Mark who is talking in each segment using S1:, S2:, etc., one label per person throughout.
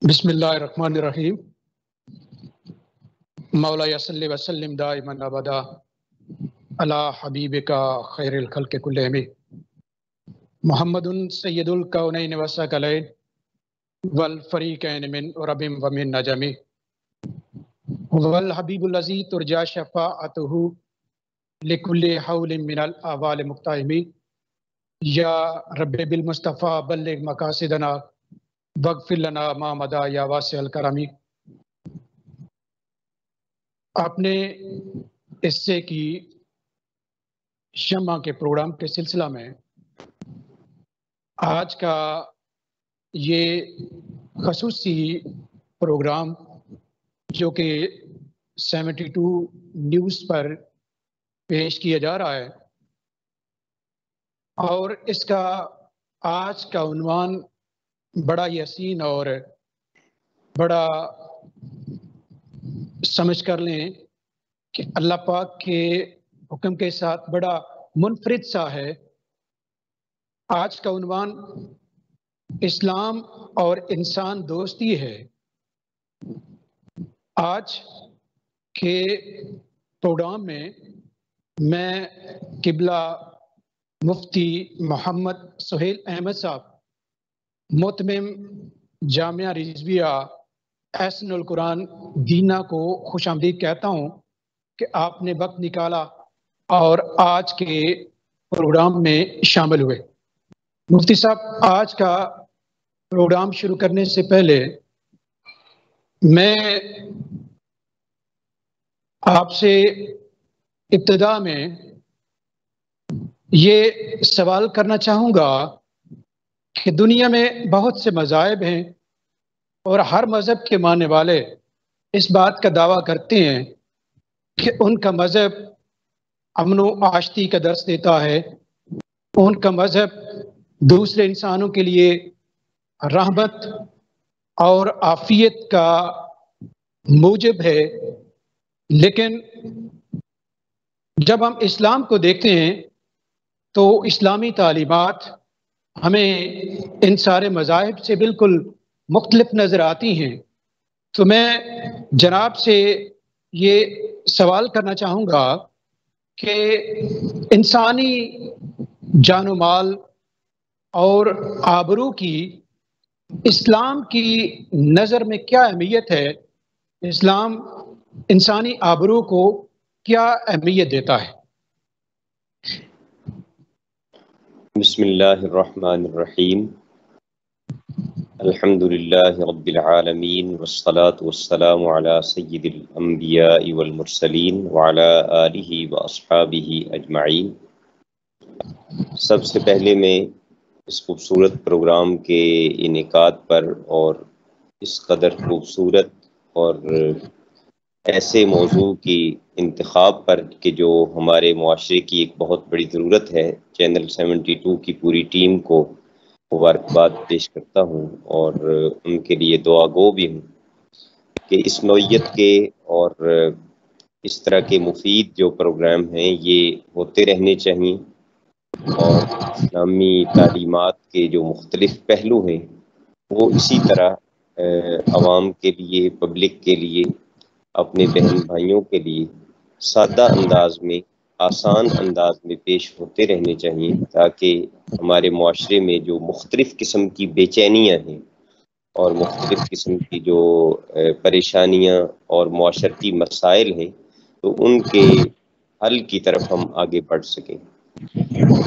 S1: بسم اللہ الرحمن الرحیم۔ مولا صلی وسلم دائما ابدا علی حبیبک خیر الخلق کلہم محمد سید الکونین والثقلین والفریقین من عرب ومن نجم والحبیب الذی ترجی شفاعتہ لکل حول من الاحوال مقتحم یا رب بالمصطفیٰ بلغ مقاصدنا واغفر لنا ما مدى یا واسع الکرم۔ آپ نے اس سے کی شمع کے پروگرام کے سلسلہ میں آج کا یہ خصوصی پروگرام جو کہ 72 نیوز پر پیش کیا جا رہا ہے، اور اس کا آج کا عنوان بڑا ہی حسین اور بڑا سمجھ کر لیں کہ اللہ پاک کے حکم کے ساتھ بڑا منفرد سا ہے۔ آج کا عنوان اسلام اور انسان دوستی ہے۔ آج کے پروگرام میں قبلہ مفتی محمد سہیل احمد صاحب متمم جامعہ رضویہ احسن القرآن دینا کو خوش آمدید کہتا ہوں کہ آپ نے وقت نکالا اور آج کے پروگرام میں شامل ہوئے۔ مفتی صاحب، آج کا پروگرام شروع کرنے سے پہلے میں آپ سے ابتدا میں یہ سوال کرنا چاہوں گا کہ دنیا میں بہت سے مذاہب ہیں اور ہر مذہب کے ماننے والے اس بات کا دعویٰ کرتے ہیں کہ ان کا مذہب امن و آشتی کا درس دیتا ہے، ان کا مذہب دوسرے انسانوں کے لیے رحمت اور عافیت کا موجب ہے۔ لیکن جب ہم اسلام کو دیکھتے ہیں تو اسلامی تعلیمات ہمیں ان سارے مذاہب سے بالکل مختلف نظر آتی ہیں۔ تو میں جناب سے یہ سوال کرنا چاہوں گا کہ انسانی جان و مال اور آبرو کی اسلام کی نظر میں کیا اہمیت ہے؟ اسلام انسانی آبرو کو کیا اہمیت دیتا ہے؟
S2: بسم اللہ الرحمن الرحیم، الحمدللہ رب العالمین والصلاة والسلام علی سید الانبیاء والمرسلین وعلی آلہ واصحابہ اجمعین۔ سب سے پہلے میں اس خوبصورت پروگرام کے انعقاد پر اور اس قدر خوبصورت اور ایسے موضوع کی انتخاب پر کہ جو ہمارے معاشرے کی ایک بہت بڑی ضرورت ہے، چینل 72 کی پوری ٹیم کو مبارکباد پیش کرتا ہوں اور ان کے لیے دعا گو بھی ہوں کہ اس نوعیت کے اور اس طرح کے مفید جو پروگرام ہیں یہ ہوتے رہنے چاہیے، اور اسلامی تعلیمات کے جو مختلف پہلو ہیں وہ اسی طرح عوام کے لیے، پبلک کے لیے، اپنے بہن بھائیوں کے لیے سادہ انداز میں، آسان انداز میں پیش ہوتے رہنے چاہیے، تاکہ ہمارے معاشرے میں جو مختلف قسم کی بے چینیاں ہیں اور مختلف قسم کی جو پریشانیاں اور معاشرتی مسائل ہیں تو ان کے حل کی طرف ہم آگے بڑھ سکیں۔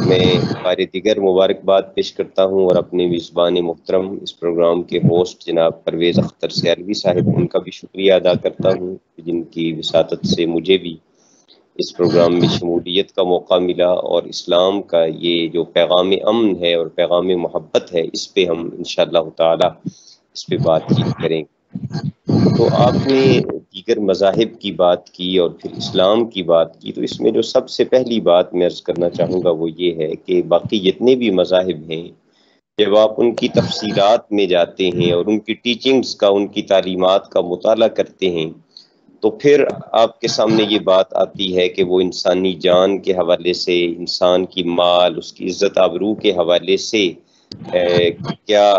S2: میں بار دیگر مبارکباد پیش کرتا ہوں اور اپنے میزبان محترم اس پروگرام کے ہوسٹ جناب پرویز اختر سیالوی صاحب، ان کا بھی شکریہ ادا کرتا ہوں جن کی وساطت سے مجھے بھی اس پروگرام میں شمولیت کا موقع ملا، اور اسلام کا یہ جو پیغام امن ہے اور پیغام محبت ہے اس پہ ہم انشاءاللہ تعالی اس پہ بات چیت کریں۔ تو آپ نے دیگر مذاہب کی بات کی اور پھر اسلام کی بات کی، تو اس میں جو سب سے پہلی بات میں عرض کرنا چاہوں گا وہ یہ ہے کہ باقی جتنے بھی مذاہب ہیں، جب آپ ان کی تفصیلات میں جاتے ہیں اور ان کی ٹیچنگز کا، ان کی تعلیمات کا مطالعہ کرتے ہیں تو پھر آپ کے سامنے یہ بات آتی ہے کہ وہ انسانی جان کے حوالے سے، انسان کی مال، اس کی عزت آبرو کے حوالے سے کیا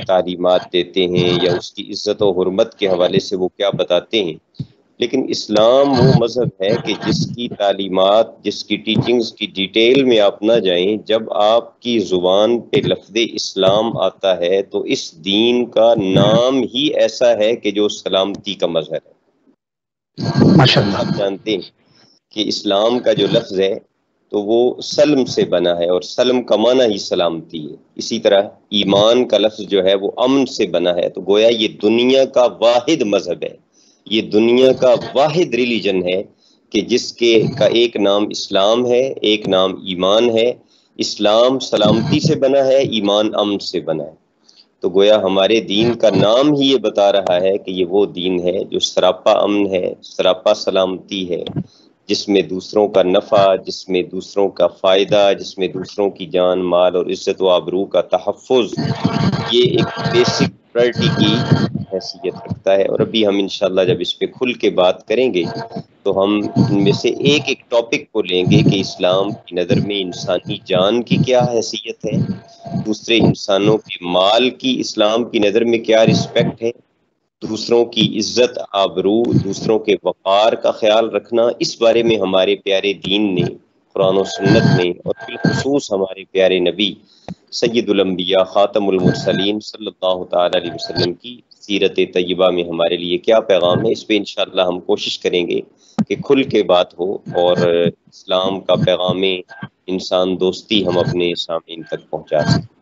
S2: تعلیمات دیتے ہیں یا اس کی عزت و حرمت کے حوالے سے وہ کیا بتاتے ہیں، لیکن اسلام وہ مذہب ہے کہ جس کی تعلیمات، جس کی ٹیچنگز کی ڈیٹیل میں آپ نہ جائیں، جب آپ کی زبان پہ لفظ اسلام آتا ہے تو اس دین کا نام ہی ایسا ہے کہ جو سلامتی کا مظہر ہے۔
S1: ماشاءاللہ۔
S2: آپ جانتے ہیں کہ اسلام کا جو لفظ ہے تو وہ سلم سے بنا ہے، اور سلم کا معنی ہی سلامتی ہے۔ اسی طرح ایمان کا لفظ جو ہے وہ امن سے بنا ہے، تو گویا یہ دنیا کا واحد مذہب ہے، یہ دنیا کا واحد ریلیجن ہے کہ جس کا ایک نام اسلام ہے، ایک نام ایمان ہے۔ اسلام سلامتی سے بنا ہے، ایمان امن سے بنا ہے۔ تو گویا ہمارے دین کا نام ہی یہ بتا رہا ہے کہ یہ وہ دین ہے جو سراپا امن ہے، سراپا سلامتی ہے، جس میں دوسروں کا نفع، جس میں دوسروں کا فائدہ، جس میں دوسروں کی جان مال اور عزت و آبرو کا تحفظ، یہ ایک بیسک پرائرٹی کی حیثیت رکھتا ہے۔ اور ابھی ہم انشاءاللہ جب اس پہ کھل کے بات کریں گے تو ہم ان میں سے ایک ایک ٹاپک کو لیں گے کہ اسلام کی نظر میں انسانی جان کی کیا حیثیت ہے، دوسرے انسانوں کے مال کی اسلام کی نظر میں کیا رسپیکٹ ہے، دوسروں کی عزت آبرو، دوسروں کے وقار کا خیال رکھنا، اس بارے میں ہمارے پیارے دین نے، قرآن و سنت نے، اور بالخصوص ہمارے پیارے نبی سید الانبیاء خاتم المرسلین صلی اللہ تعالی علیہ وسلم کی سیرت طیبہ میں ہمارے لیے کیا پیغام ہے، اس پہ انشاءاللہ ہم کوشش کریں گے کہ کھل کے بات ہو اور اسلام کا پیغام انسان دوستی ہم اپنے سامعین تک پہنچا سکیں۔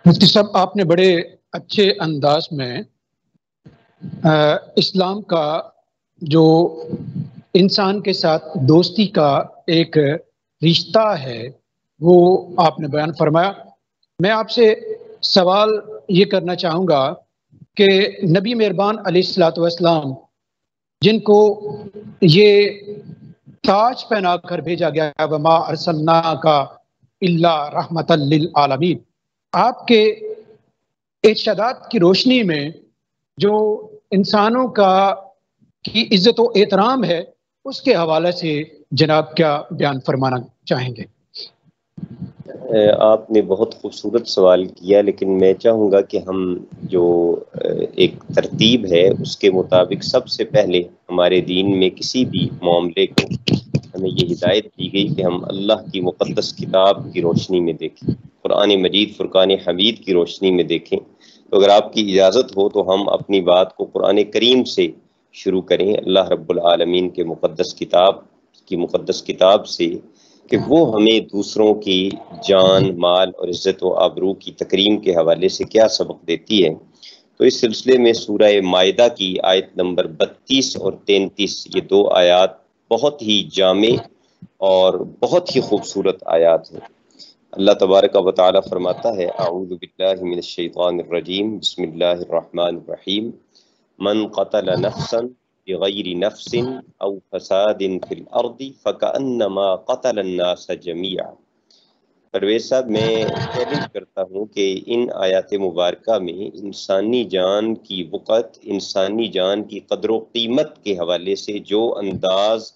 S1: مفتی صاحب، آپ نے بڑے اچھے انداز میں اسلام کا جو انسان کے ساتھ دوستی کا ایک رشتہ ہے وہ آپ نے بیان فرمایا۔ میں آپ سے سوال یہ کرنا چاہوں گا کہ نبی مہربان علیہ الصلوۃ والسلام جن کو یہ تاج پہنا کر بھیجا گیا، وما ارسلناک الا رحمۃ للعالمین، آپ کے ارشادات کی روشنی میں جو انسانوں کی عزت و احترام ہے اس کے حوالے سے جناب کیا بیان فرمانا چاہیں گے؟
S2: آپ نے بہت خوبصورت سوال کیا، لیکن میں چاہوں گا کہ ہم جو ایک ترتیب ہے اس کے مطابق سب سے پہلے ہمارے دین میں کسی بھی معاملے کو ہمیں یہ ہدایت دی گئی کہ ہم اللہ کی مقدس کتاب کی روشنی میں دیکھیں، قرآن مجید فرقان حمید کی روشنی میں دیکھیں۔ تو اگر آپ کی اجازت ہو تو ہم اپنی بات کو قرآن کریم سے شروع کریں، اللہ رب العالمین کے مقدس کتاب سے، کہ وہ ہمیں دوسروں کی جان مال اور عزت و آبرو کی تکریم کے حوالے سے کیا سبق دیتی ہے۔ تو اس سلسلے میں سورہ مائدہ کی آیت نمبر 32 اور 33، یہ دو آیات بہت ہی جامع اور بہت ہی خوبصورت آیات ہیں۔ اللہ تبارک و تعالی فرماتا ہے، اعوذ باللہ من الشیطان الرجیم، بسم اللہ الرحمن الرحیم، من قتل نفسا بغیر نفس او فساد فی الارض فکأنما قتل الناس جميعا۔ پرویز صاحب، میں چیلنج کرتا ہوں کہ ان آیات مبارکہ میں انسانی جان کی وقت، انسانی جان کی قدر و قیمت کے حوالے سے جو انداز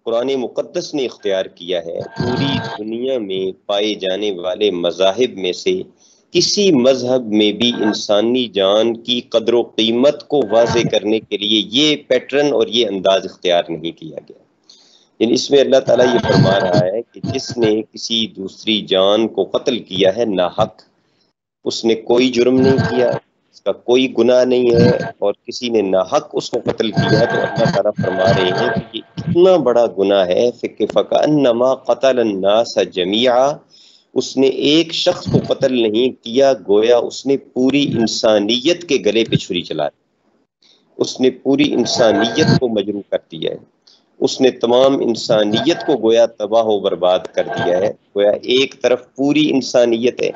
S2: قرآن مقدس نے اختیار کیا ہے، پوری دنیا میں پائے جانے والے مذاہب میں سے کسی مذہب میں بھی انسانی جان کی قدر و قیمت کو واضح کرنے کے لیے یہ پیٹرن اور یہ انداز اختیار نہیں کیا گیا۔ یعنی اس میں اللہ تعالیٰ یہ فرما رہا ہے کہ جس نے کسی دوسری جان کو قتل کیا ہے ناحق، اس نے کوئی جرم نہیں کیا، اس کا کوئی گناہ نہیں ہے، اور کسی نے ناحق اس کو قتل کیا ہے، تو اللہ تعالیٰ فرما رہے ہیں کہ یہ اتنا بڑا گناہ ہے کہ فَكَأَنَّمَا قَتَلَ النَّاسَ جَمِيعًا، اس نے ایک شخص کو قتل نہیں کیا، گویا اس نے پوری انسانیت کے گلے پہ چھری چلا دی، اس نے پوری انسانیت کو مجروح کر دیا ہے، اس نے تمام انسانیت کو گویا تباہ و برباد کر دیا ہے۔ گویا ایک طرف پوری انسانیت ہے،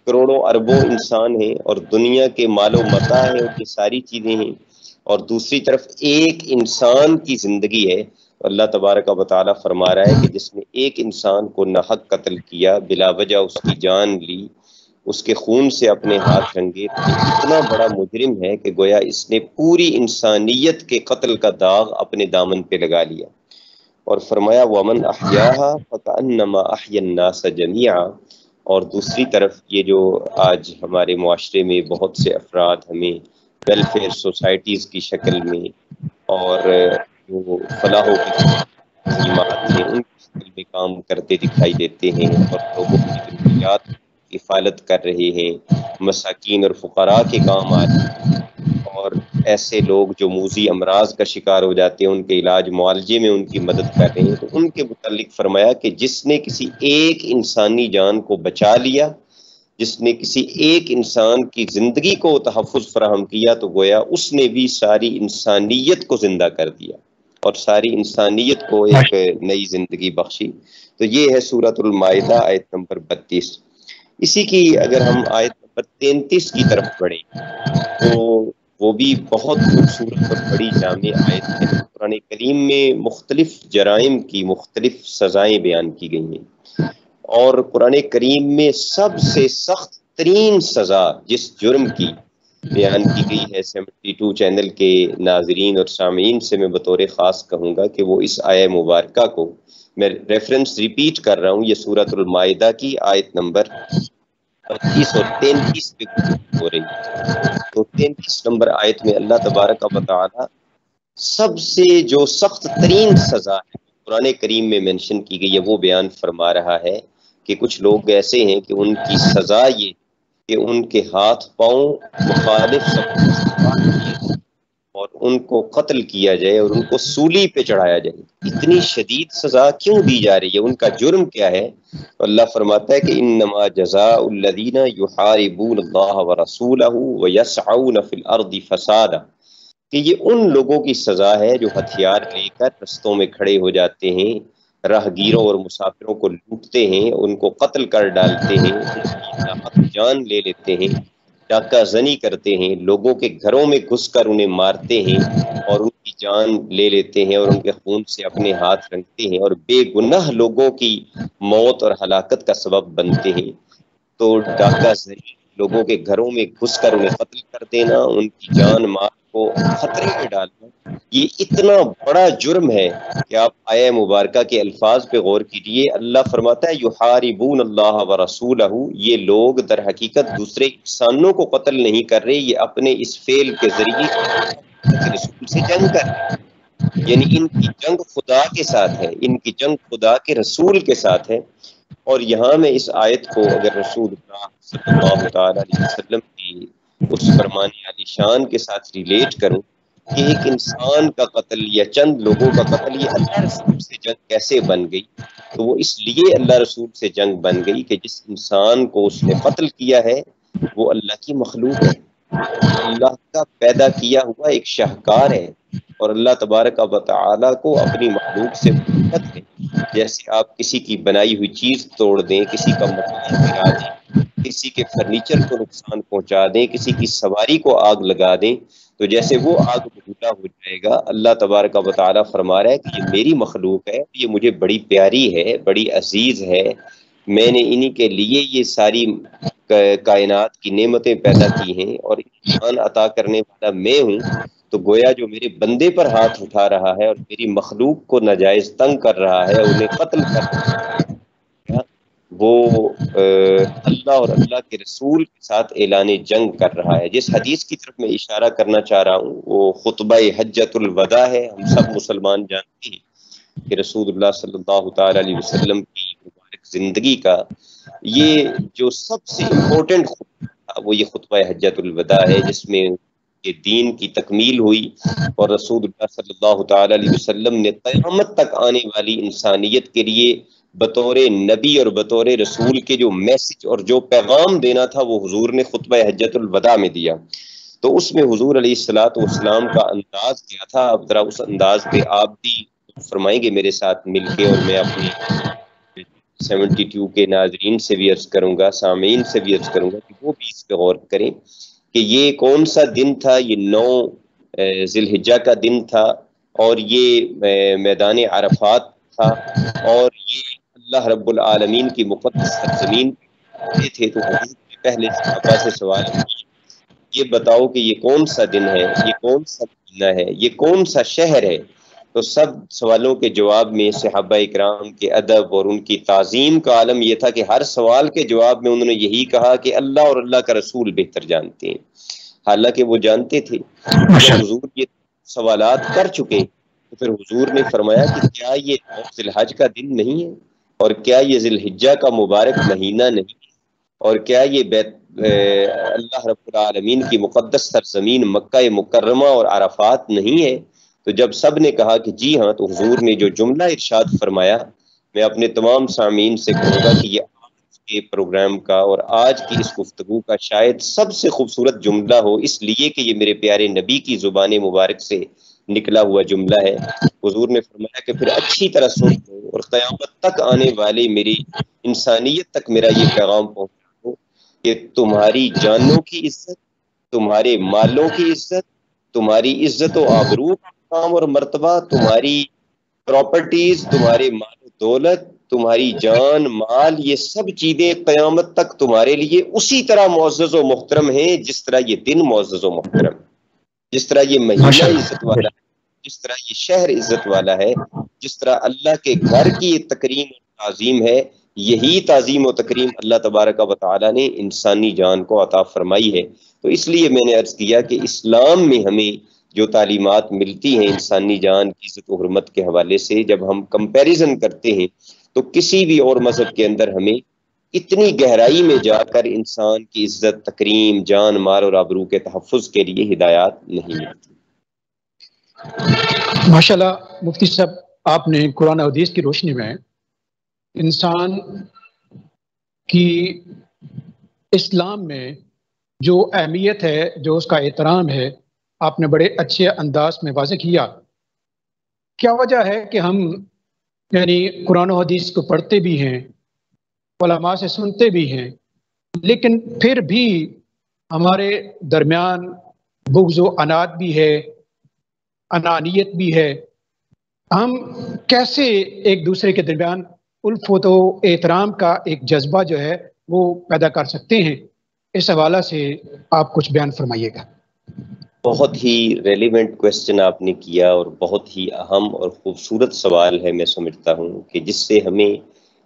S2: کروڑوں اربوں انسان ہیں اور دنیا کے مال و متاع ہیں، یہ ساری چیزیں ہیں، اور دوسری طرف ایک انسان کی زندگی ہے۔ اللہ تبارک و تعالی فرما رہا ہے کہ جس نے ایک انسان کو ناحق قتل کیا، بلا وجہ اس کی جان لی، اس کے خون سے اپنے ہاتھ رنگے، تو یہ اتنا بڑا مجرم ہے کہ گویا اس نے پوری انسانیت کے قتل کا داغ اپنے دامن پہ لگا لیا۔ اور فرمایا وَمَنْ أَحْيَاهَا فَكَأَنَّمَا أَحْيَا النَّاسَ جَمِيعًا، اور دوسری طرف یہ جو آج ہمارے معاشرے میں بہت سے افراد ہمیں ویلفیئر سوسائٹیز کی شکل میں اور جو فلاح و تنظیمات ہیں ان کی شکل میں کام کرتے دکھائی دیتے ہیں اور لوگوں کی ضروریات کی حفاظت کر رہے ہیں، مساکین اور فقراء کے کام آ رہے ہیں، اور ایسے لوگ جو موذی امراض کا شکار ہو جاتے ہیں ان کے علاج معالجے میں ان کی مدد کر رہے ہیں، تو ان کے متعلق فرمایا کہ جس نے کسی ایک انسانی جان کو بچا لیا، جس نے کسی ایک انسان کی زندگی کو تحفظ فراہم کیا، تو گویا اس نے بھی ساری انسانیت کو زندہ کر دیا اور ساری انسانیت کو ایک نئی زندگی بخشی۔ تو یہ ہے سورۃ المائدہ آیت نمبر 32۔ اسی کی اگر ہم آیت نمبر 33 کی طرف بڑھیں تو وہ بھی بہت خوبصورت اور بڑی جامع آیت ہے۔ قرآن کریم میں مختلف جرائم کی مختلف سزائیں بیان کی گئی ہیں، اور قرآن کریم میں سب سے سخت ترین سزا جس جرم کی بیان کی گئی ہے، 72 چینل کے ناظرین اور سامعین سے میں بطور خاص کہوں گا کہ وہ اس آیہ مبارکہ کو، میں ریفرنس ریپیٹ کر رہا ہوں، یہ سورۃ المائدہ کی آیت نمبر 32 اور 33 پہ ہو رہی ہے۔ تو 33 نمبر آیت میں اللہ تبارک و تعالی سب سے جو سخت ترین سزا ہے قرآن کریم میں مینشن کی گئی ہے وہ بیان فرما رہا ہے کہ کچھ لوگ ایسے ہیں کہ ان کی سزا یہ کہ ان کے ہاتھ پاؤں مخالف سب اور ان کو قتل کیا جائے اور ان کو سولی پہ چڑھایا جائے۔ اتنی شدید سزا کیوں دی جا رہی ہے؟ ان کا جرم کیا ہے؟ اللہ فرماتا ہے کہ انما جزاء الذین یحاربون اللہ ورسولہ ویسعون فی الارض فسادا، کہ یہ ان لوگوں کی سزا ہے جو ہتھیار لے کر رستوں میں کھڑے ہو جاتے ہیں، راہگیروں اور مسافروں کو لوٹتے ہیں، ان کو قتل کر ڈالتے ہیں، ان کی ناحق جان لے لیتے ہیں، ڈاکہ زنی کرتے ہیں، لوگوں کے گھروں میں گھس کر انہیں مارتے ہیں اور ان کی جان لے لیتے ہیں اور ان کے خون سے اپنے ہاتھ رنگتے ہیں اور بے گناہ لوگوں کی موت اور ہلاکت کا سبب بنتے ہیں۔ تو ڈاکہ زنی، لوگوں کے گھروں میں گھس کر انہیں قتل کر دینا، ان کی جان مال کو خطرے میں ڈالنا، یہ اتنا بڑا جرم ہے کہ آپ آیہ مبارکہ کے الفاظ پہ غور کیجئے۔ اللہ فرماتا ہے یحاربون اللہ ورسولہ، یہ لوگ در حقیقت دوسرے انسانوں کو قتل نہیں کر رہے، یہ اپنے اس فعل کے ذریعے رسول سے جنگ کر رہے ہیں، یعنی ان کی جنگ خدا کے ساتھ ہے، ان کی جنگ خدا کے رسول کے ساتھ ہے۔ اور یہاں میں اس آیت کو اگر رسول اللہ صلی اللہ تعالی علیہ وسلم کی اس فرمان علی شان کے ساتھ ریلیٹ کروں کہ ایک انسان کا قتل یا چند لوگوں کا قتل یہ اللہ رسول سے جنگ کیسے بن گئی، تو وہ اس لیے اللہ رسول سے جنگ بن گئی کہ جس انسان کو اس نے قتل کیا ہے وہ اللہ کی مخلوق ہے، اللہ کا پیدا کیا ہوا ایک شاہکار ہے، اور اللہ تبارک و تعالی کو اپنی مخلوق سے محبت ہے۔ جیسے آپ کسی کی بنائی ہوئی چیز توڑ دیں، کسی کا مکان گرا دیں، کسی کے فرنیچر کو نقصان پہنچا دیں، کسی کی سواری کو آگ لگا دیں، تو جیسے وہ آگ بھولا ہو جائے گا، اللہ تبارک و تعالی فرما رہا ہے کہ یہ میری مخلوق ہے، یہ مجھے بڑی پیاری ہے، بڑی عزیز ہے، میں نے انہی کے لیے یہ ساری کائنات کی نعمتیں پیدا کی ہیں اور ایمان عطا کرنے والا میں ہوں۔ تو گویا جو میرے بندے پر ہاتھ اٹھا رہا ہے اور میری مخلوق کو ناجائز تنگ کر رہا ہے، انہیں قتل کر رہا ہے، وہ اللہ اور اللہ کے رسول کے ساتھ اعلان جنگ کر رہا ہے۔ جس حدیث کی طرف میں اشارہ کرنا چاہ رہا ہوں وہ خطبہ حجۃ الوداع ہے۔ ہم سب مسلمان جانتے ہیں کہ رسول اللہ صلی اللہ تعالی علیہ وسلم کی مبارک زندگی کا یہ جو سب سے امپورٹنٹ خطبہ تھا وہ یہ خطبہ حجۃ الوداع ہے، جس میں یہ دین کی تکمیل ہوئی اور رسول اللہ صلی اللہ تعالی علیہ وسلم نے قیامت تک آنے والی انسانیت کے لیے بطور نبی اور بطور رسول کے جو میسج اور جو پیغام دینا تھا وہ حضور نے خطبہ حجۃ الوداع میں دیا۔ تو اس میں حضور علیہ الصلوۃ والسلام کا انداز کیا تھا، اب ذرا اس انداز پہ آپ بھی فرمائیں گے میرے ساتھ مل کے، اور میں اپنی 72 کے ناظرین سے بھی عرض کروں گا، سامعین سے بھی عرض کروں گا کہ وہ بھی اس پہ غور کریں کہ یہ کون سا دن تھا۔ یہ 9 ذی الحجہ کا دن تھا اور یہ میدان عرفات تھا، اور یہ اللہ رب العالمین کی مقدس سرزمین پہ تھے۔ تو حضور نے پہلے صحابہ سے سوال کیا، یہ بتاؤ کہ یہ کون سا دن ہے، یہ کون سا مہینہ ہے، یہ کون سا شہر ہے تو سب سوالوں کے جواب میں صحابہ اکرام کے ادب اور ان کی تعظیم کا عالم یہ تھا کہ ہر سوال کے جواب میں انہوں نے یہی کہا کہ اللہ اور اللہ کا رسول بہتر جانتے ہیں. حالانکہ وہ جانتے تھے. جب حضور یہ سوالات کر چکے تو پھر حضور نے فرمایا کہ کیا یہ ذی الحج کا دن نہیں ہے، اور کیا یہ ذی الحجہ کا مبارک مہینہ نہیں ہے، اور کیا یہ اللہ رب العالمین کی مقدس سرزمین مکہ مکرمہ اور عرفات نہیں ہے؟ تو جب سب نے کہا کہ جی ہاں، تو حضور نے جو جملہ ارشاد فرمایا، میں اپنے تمام سامعین سے کہوں گا کہ یہ آج کے پروگرام کا اور آج کی اس گفتگو کا شاید سب سے خوبصورت جملہ ہو، اس لیے کہ یہ میرے پیارے نبی کی زبان مبارک سے نکلا ہوا جملہ ہے. حضور نے فرمایا کہ پھر اچھی طرح سن لو اور قیامت تک آنے والی میری انسانیت تک میرا یہ پیغام پہنچا دو کہ تمہاری جانوں کی عزت، تمہارے مالوں کی عزت، تمہاری عزت و آبرو اور مرتبہ، تمہاری پراپرٹیز، تمہارے مال و دولت، تمہاری جان مال، یہ سب چیزیں قیامت تک تمہارے لیے اسی طرح معزز و محترم ہیں جس طرح یہ دن معزز و محترم، جس طرح یہ مہینہ عزت والا ہے، جس طرح یہ شہر عزت والا ہے، جس طرح اللہ کے گھر کی تکریم و تعظیم ہے. یہی تعظیم و تکریم اللہ تبارک و تعالی نے انسانی جان کو عطا فرمائی ہے. تو اس لیے میں نے عرض کیا کہ اسلام میں ہمیں جو تعلیمات ملتی ہیں انسانی جان کی عزت و حرمت کے حوالے سے، جب ہم کمپیریزن کرتے ہیں تو کسی بھی اور مذہب کے اندر ہمیں اتنی گہرائی میں جا کر انسان کی عزت، تکریم، جان مال اور آبرو کے تحفظ کے لیے ہدایات نہیں ملتی.
S1: ماشاءاللہ مفتی صاحب، آپ نے قرآن و حدیث کی روشنی میں انسان کی اسلام میں جو اہمیت ہے، جو اس کا احترام ہے، آپ نے بڑے اچھے انداز میں واضح کیا. کیا وجہ ہے کہ ہم یعنی قرآن و حدیث کو پڑھتے بھی ہیں، علماء سے سنتے بھی ہیں، لیکن پھر بھی ہمارے درمیان بغض و عناد بھی ہے، انانیت بھی ہے. ہم کیسے ایک دوسرے کے درمیان الفت و احترام کا ایک جذبہ جو ہے وہ پیدا کر سکتے ہیں؟ اس حوالہ سے آپ کچھ بیان فرمائیے گا.
S2: بہت ہی ریلیونٹ کوشچن آپ نے کیا، اور بہت ہی اہم اور خوبصورت سوال ہے. میں سمجھتا ہوں کہ جس سے ہمیں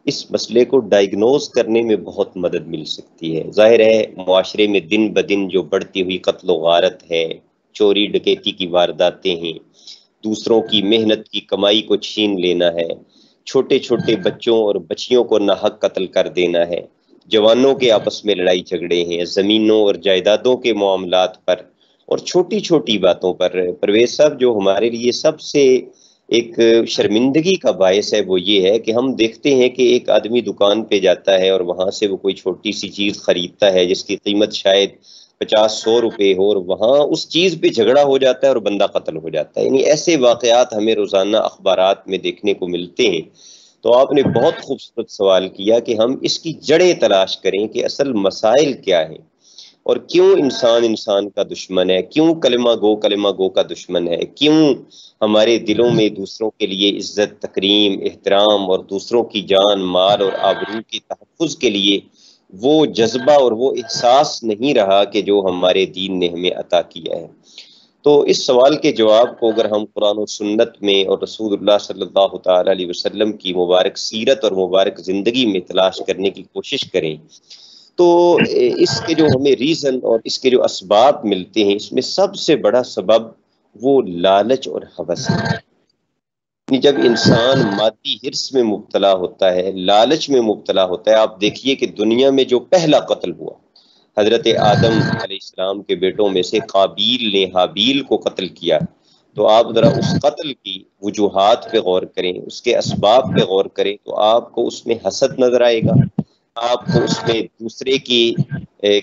S2: اس مسئلے کو ڈائیگنوز کرنے میں بہت مدد مل سکتی ہے. ظاہر ہے معاشرے میں دن بدن جو بڑھتی ہوئی قتل و غارت ہے، چوری ڈکیتی کی وارداتیں ہیں، دوسروں کی محنت کی کمائی کو چھین لینا ہے، چھوٹے چھوٹے بچوں اور بچیوں کو ناحق قتل کر دینا ہے، جوانوں کے آپس میں لڑائی جھگڑے ہیں، زمینوں اور جائیدادوں کے معاملات پر اور چھوٹی چھوٹی باتوں پر. پرویز صاحب، جو ہمارے لیے سب سے ایک شرمندگی کا باعث ہے وہ یہ ہے کہ ہم دیکھتے ہیں کہ ایک آدمی دکان پہ جاتا ہے اور وہاں سے وہ کوئی چھوٹی سی چیز خریدتا ہے جس کی قیمت شاید 50-100 روپے ہو، اور وہاں اس چیز پہ جھگڑا ہو جاتا ہے اور بندہ قتل ہو جاتا ہے. یعنی ایسے واقعات ہمیں روزانہ اخبارات میں دیکھنے کو ملتے ہیں. تو آپ نے بہت خوبصورت سوال کیا کہ ہم اس کی جڑیں تلاش کریں کہ اصل مسائل کیا ہیں، اور کیوں انسان کا دشمن ہے، کیوں کلمہ گو کا دشمن ہے، کیوں ہمارے دلوں میں دوسروں کے لیے عزت، تکریم، احترام اور دوسروں کی جان مال اور آبرو کے تحفظ کے لیے وہ جذبہ اور وہ احساس نہیں رہا کہ جو ہمارے دین نے ہمیں عطا کیا ہے. تو اس سوال کے جواب کو اگر ہم قرآن و سنت میں اور رسول اللہ صلی اللہ تعالی علیہ وسلم کی مبارک سیرت اور مبارک زندگی میں تلاش کرنے کی کوشش کریں تو اس کے جو ہمیں ریزن اور اس کے جو اسباب ملتے ہیں، اس میں سب سے بڑا سبب وہ لالچ اور ہوس ہے. جب انسان مادی حرص میں مبتلا ہوتا ہے، لالچ میں مبتلا ہوتا ہے، آپ دیکھیے کہ دنیا میں جو پہلا قتل ہوا، حضرت آدم علیہ السلام کے بیٹوں میں سے قابیل نے حابیل کو قتل کیا. تو آپ ذرا اس قتل کی وجوہات پہ غور کریں، اس کے اسباب پہ غور کریں، تو آپ کو اس میں حسد نظر آئے گا، آپ کو اس میں دوسرے کی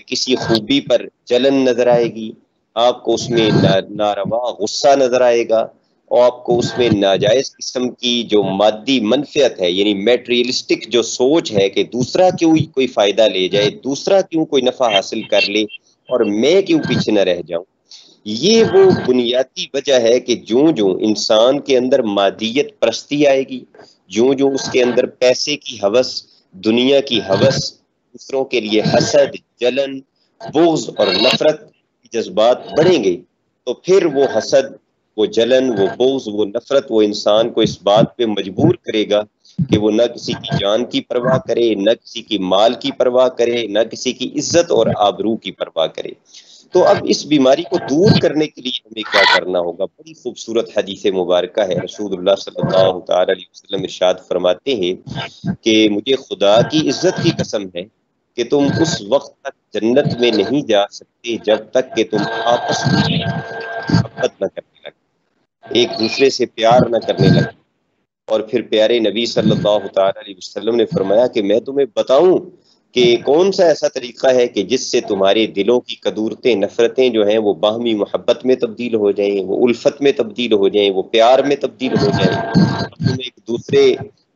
S2: کسی خوبی پر جلن نظر آئے گی، آپ کو اس میں ناروا غصہ نظر آئے گا، اور آپ کو اس میں ناجائز قسم کی جو مادی منفعت ہے، یعنی میٹریلسٹک جو سوچ ہے کہ دوسرا کیوں کوئی فائدہ لے جائے، دوسرا کیوں کوئی نفع حاصل کر لے اور میں کیوں پیچھے نہ رہ جاؤں. یہ وہ بنیادی وجہ ہے کہ جوں انسان کے اندر مادیت پرستی آئے گی، جوں اس کے اندر پیسے کی ہوس، دنیا کی ہوس، دوسروں کے لیے حسد، جلن، بغض اور نفرت کی جذبات بڑھیں گے، تو پھر وہ حسد، وہ جلن، وہ بغض، وہ نفرت وہ انسان کو اس بات پہ مجبور کرے گا کہ وہ نہ کسی کی جان کی پرواہ کرے، نہ کسی کی مال کی پرواہ کرے، نہ کسی کی عزت اور آبرو کی پرواہ کرے۔ تو اب اس بیماری کو دور کرنے کے لیے ہمیں کیا کرنا ہوگا؟ بڑی خوبصورت حدیث مبارکہ ہے۔ رسول اللہ صلی اللہ تعالی علیہ وسلم ارشاد فرماتے ہیں کہ مجھے خدا کی عزت کی قسم ہے کہ تم اس وقت تک جنت میں نہیں جا سکتے جب تک کہ تم آپس میں محبت نہ کرنے لگے، ایک دوسرے سے پیار نہ کرنے لگے۔ اور پھر پیارے نبی صلی اللہ تعالی علیہ وسلم نے فرمایا کہ میں تمہیں بتاؤں کہ کون سا ایسا طریقہ ہے کہ جس سے تمہارے دلوں کی قدورتیں، نفرتیں جو ہیں وہ باہمی محبت میں تبدیل ہو جائیں، وہ الفت میں تبدیل ہو جائیں، وہ پیار میں تبدیل ہو جائیں، اور تم ایک دوسرے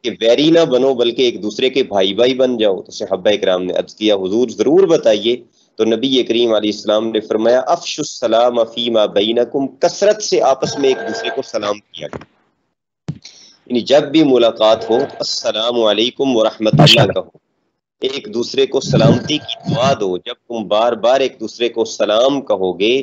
S2: کے ویری نہ بنو بلکہ ایک دوسرے کے بھائی بھائی بن جاؤ۔ تو صحابہ کرام نے عرض کیا حضور ضرور بتائیے۔ تو نبی کریم علیہ السلام نے فرمایا افشوا السلام فیما بینکم، کثرت سے آپس میں ایک دوسرے کو سلام کیا کرو، یعنی جب بھی ملاقات ہو السلام علیکم ورحمۃ
S1: ماشاء
S2: اللہ
S1: اللہ،
S2: کہو، ایک دوسرے کو سلامتی کی دعا دو۔ جب تم بار بار ایک دوسرے کو سلام کہو گے